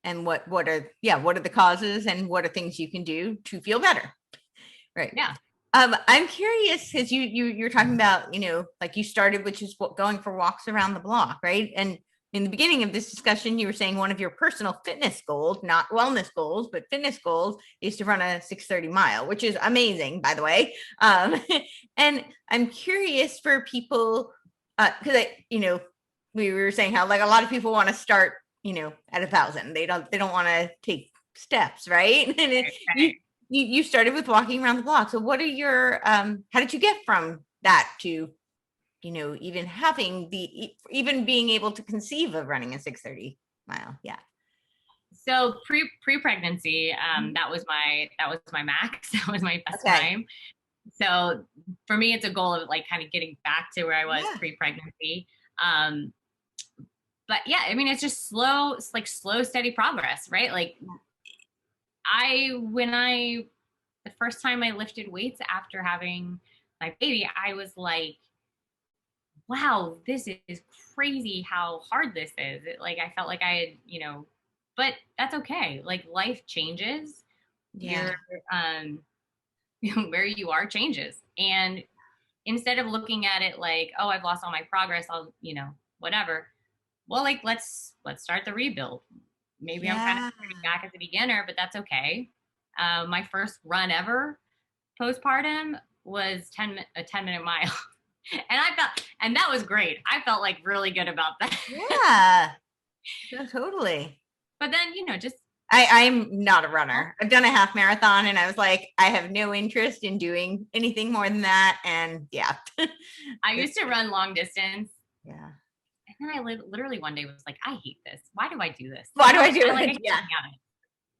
And what are the causes and what are things you can do to feel better? Right. Yeah. I'm curious because you're talking about, like you started, which is going for walks around the block, right? And in the beginning of this discussion, you were saying one of your personal fitness goals, not wellness goals, but fitness goals, is to run a 6:30 mile, which is amazing, by the way. And I'm curious for people, because we were saying how like a lot of people want to start, at 1,000. They don't want to take steps, right? And you started with walking around the block. So what are your how did you get from that to even being able to conceive of running a 6:30 mile? Yeah. So pre-pregnancy, that was my max. That was my best time. So for me, it's a goal of like kind of getting back to where I was pre-pregnancy. But yeah, I mean, it's just slow, steady progress, right? Like the first time I lifted weights after having my baby, I was like, wow, this is crazy how hard this is. I felt like I had, but that's okay. Like life changes. Yeah. Where you are changes. And instead of looking at it like, oh, I've lost all my progress, I'll, whatever. Well, like, let's start the rebuild. Maybe I'm kind of back as a beginner, but that's okay. My first run ever postpartum was a 10-minute mile. And that was great. I felt like really good about that. Yeah, totally. But then, just I'm not a runner. I've done a half marathon and I was like, I have no interest in doing anything more than that. And yeah. I used to run long distance. Yeah. And then I literally one day was like, I hate this. Why do I do this? Why do I do I it? Yeah.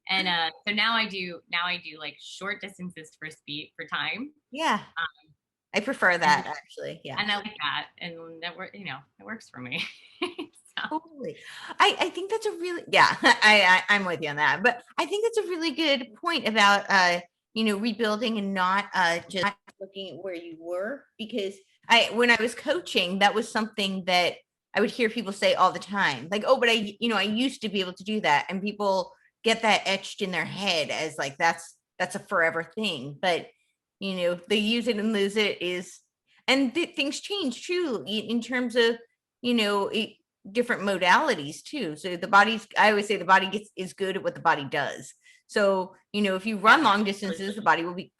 And so now I do like short distances for speed for time. Yeah. I prefer that actually. Yeah. And I like that. And that work, it works for me. So. Totally. I think that's a really, yeah, I'm with you on that. But I think that's a really good point about, rebuilding and not just looking at where you were. Because when I was coaching, that was something that I would hear people say all the time. Like, oh, but I used to be able to do that. And people get that etched in their head as like, that's a forever thing. But, they use it and lose it and things change too in terms of, different modalities too. So I always say the body is good at what the body does. So, if you run long distances, the body will be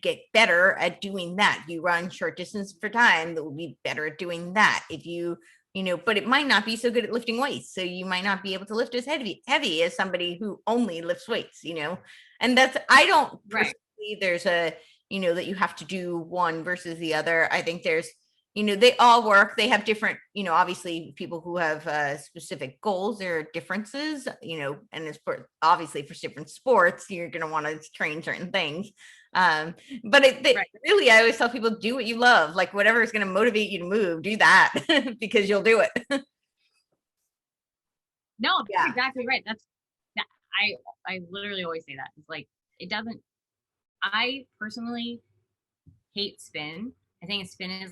get better at doing that. You run short distance for time, that will be better at doing that. If you, but it might not be so good at lifting weights. So you might not be able to lift as heavy as somebody who only lifts weights, and I don't believe there's that you have to do one versus the other. I think there's, they all work. They have different, obviously people who have specific goals, there are differences, and it's obviously for different sports, you're going to want to train certain things. But really, I always tell people, do what you love, like whatever is going to motivate you to move, do that because you'll do it. No, that's exactly right. I literally always say that. It's like, I personally hate spin. I think spin is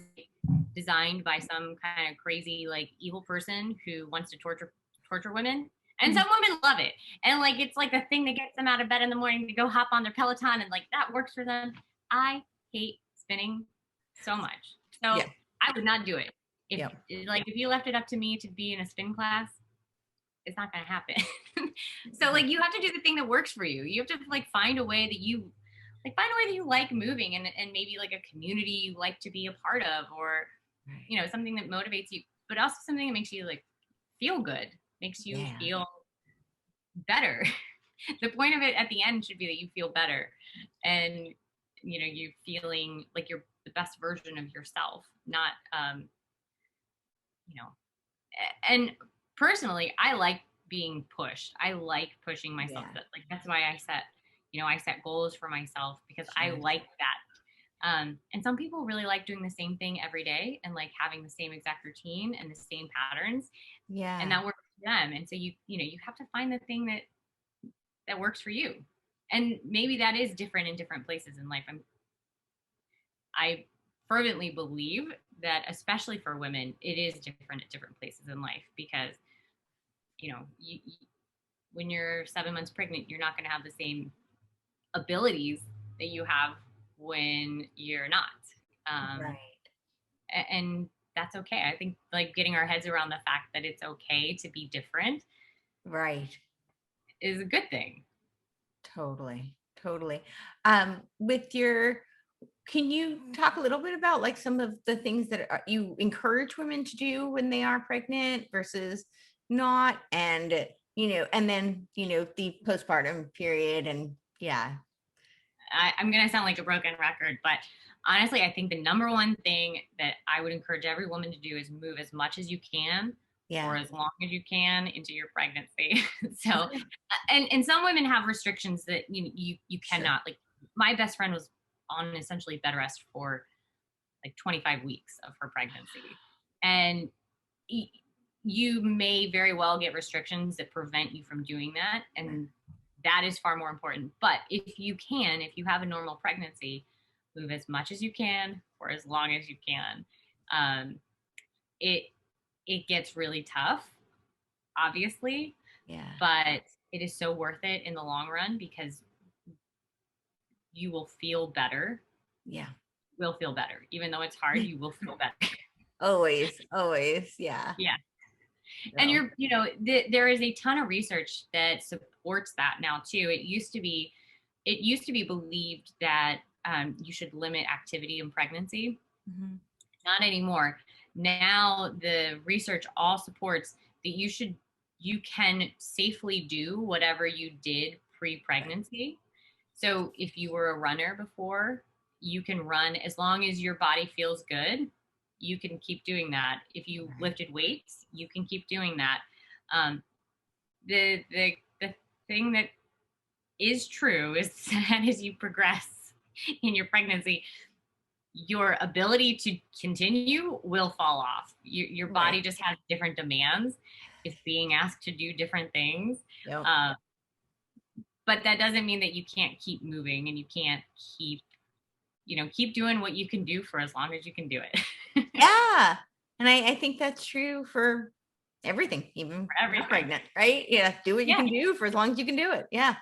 designed by some kind of crazy, like, evil person who wants to torture women. And some women love it. And like, it's like the thing that gets them out of bed in the morning to go hop on their Peloton, and like that works for them. I hate spinning so much. So I would not do it. If you left it up to me to be in a spin class, it's not going to happen. So like, you have to do the thing that works for you. You have to like find a way that you like moving, and maybe like a community you like to be a part of, or something that motivates you, but also something that makes you like feel good, makes you feel better. The point of it at the end should be that you feel better, and you feeling like you're the best version of yourself, not and personally, I like being pushed. I like pushing myself. Like, that's why I set goals for myself, because I like that. And some people really like doing the same thing every day and like having the same exact routine and the same patterns. Yeah. And that works for them. And so you have to find the thing that works for you. And maybe that is different in different places in life. I fervently believe that, especially for women, it is different at different places in life, because when you're 7 months pregnant, you're not going to have the same abilities that you have when you're not. Right. And that's okay. I think like getting our heads around the fact that it's okay to be different, right, is a good thing. Totally. Can you talk a little bit about like some of the things that you encourage women to do when they are pregnant versus not, and and then the postpartum period, and I'm gonna sound like a broken record, but honestly, I think the number one thing that I would encourage every woman to do is move as much as you can, or as long as you can, into your pregnancy. So, and some women have restrictions that you cannot. Like, my best friend was on essentially bed rest for like 25 weeks of her pregnancy, and you may very well get restrictions that prevent you from doing that, and that is far more important. But if you have a normal pregnancy, move as much as you can for as long as you can. It gets really tough, obviously, but it is so worth it in the long run, because you will feel better. Will feel better. Even though it's hard, you will feel better. Always. Yeah. And there is a ton of research that supports that now too. It used to be believed that you should limit activity in pregnancy. Mm-hmm. Not anymore. Now the research all supports that you you can safely do whatever you did pre-pregnancy. So if you were a runner before, you can run as long as your body feels good. You can keep doing that. If you lifted weights, you can keep doing that. Um, the thing that is true is that as you progress in your pregnancy, your ability to continue will fall off. Your body just has different demands. It's being asked to do different things. Yep. But that doesn't mean that you can't keep moving and you can't keep doing what you can do for as long as you can do it. Yeah. And I think that's true for everything, even For everything. Not pregnant, right? Yeah. Do what you can do for as long as you can do it. Yeah.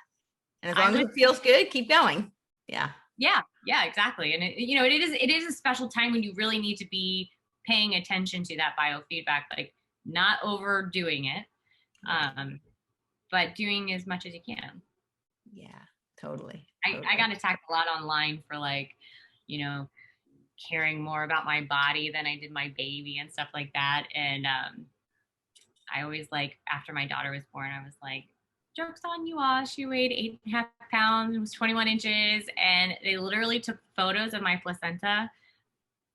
And as long as it feels good, keep going. Yeah. Yeah, exactly. And it is a special time when you really need to be paying attention to that biofeedback, like not overdoing it, but doing as much as you can. Yeah, totally. I got attacked a lot online for caring more about my body than I did my baby and stuff like that. And I always after my daughter was born, I was like, joke's on you all. She weighed 8.5 pounds, was 21 inches. And they literally took photos of my placenta.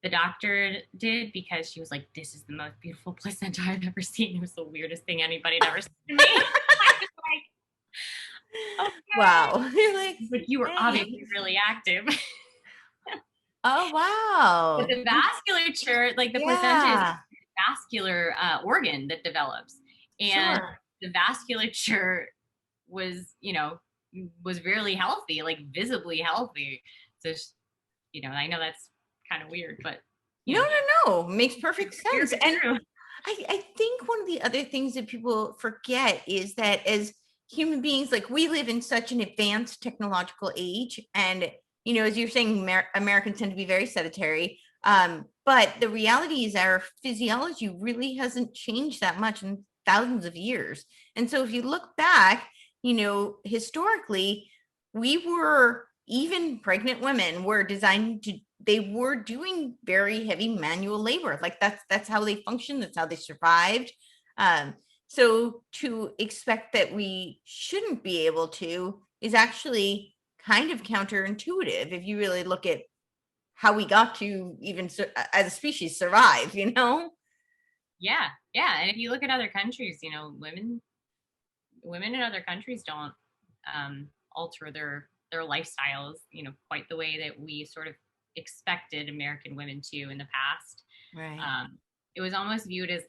The doctor did, because she was like, this is the most beautiful placenta I've ever seen. It was the weirdest thing anybody had ever seen to me. I was like, okay. Wow. You're like, but you were obviously really active. Oh, wow. But the vasculature, the placenta is a vascular organ that develops. And the vasculature was really healthy, visibly healthy. So, I know that's kind of weird, but no, makes perfect sense. And I think one of the other things that people forget is that as human beings, we live in such an advanced technological age, and as you're saying, Americans tend to be very sedentary. But the reality is our physiology really hasn't changed that much in thousands of years. And so if you look back, historically, even pregnant women were designed to, they were doing very heavy manual labor. That's how they functioned. That's how they survived. So to expect that we shouldn't be able to is actually kind of counterintuitive if you really look at how we got to even as a species survive, Yeah. And if you look at other countries, women in other countries don't alter their lifestyles, quite the way that we sort of expected American women to in the past. Right. It was almost viewed as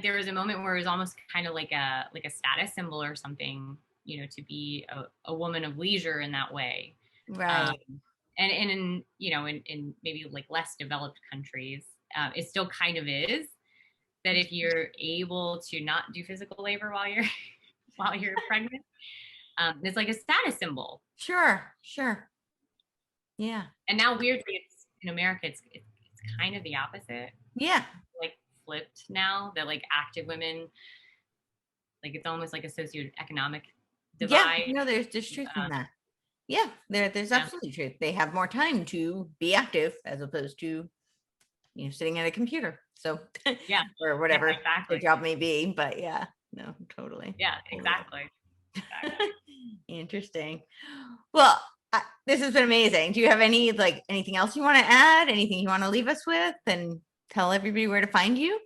there was a moment where it was almost kind of like a status symbol or something, to be a woman of leisure in that way. Right. And in maybe less developed countries, it still kind of is that if you're able to not do physical labor while you're pregnant, it's like a status symbol. Sure. Yeah. And now weirdly, it's in America, it's kind of the opposite. Yeah. Flipped now, that active women, it's almost like a socioeconomic divide. Yeah, no, there's truth in that. Yeah, there's absolutely truth. They have more time to be active as opposed to sitting at a computer. So or whatever the job may be. But yeah, no, totally. Yeah, exactly. Interesting. Well, this has been amazing. Do you have anything else you want to add? Anything you want to leave us with, and tell everybody where to find you?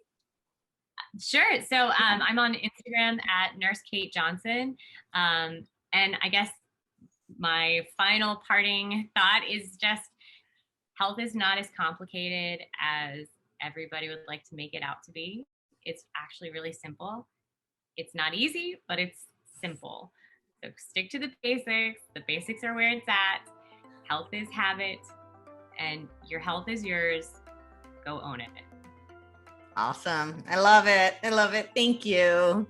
Sure. So I'm on Instagram at Nurse Kate Johnson. And I guess my final parting thought is just, health is not as complicated as everybody would like to make it out to be. It's actually really simple. It's not easy, but it's simple. So stick to the basics. The basics are where it's at. Health is habit, and your health is yours. Go own it. Awesome. I love it. Thank you.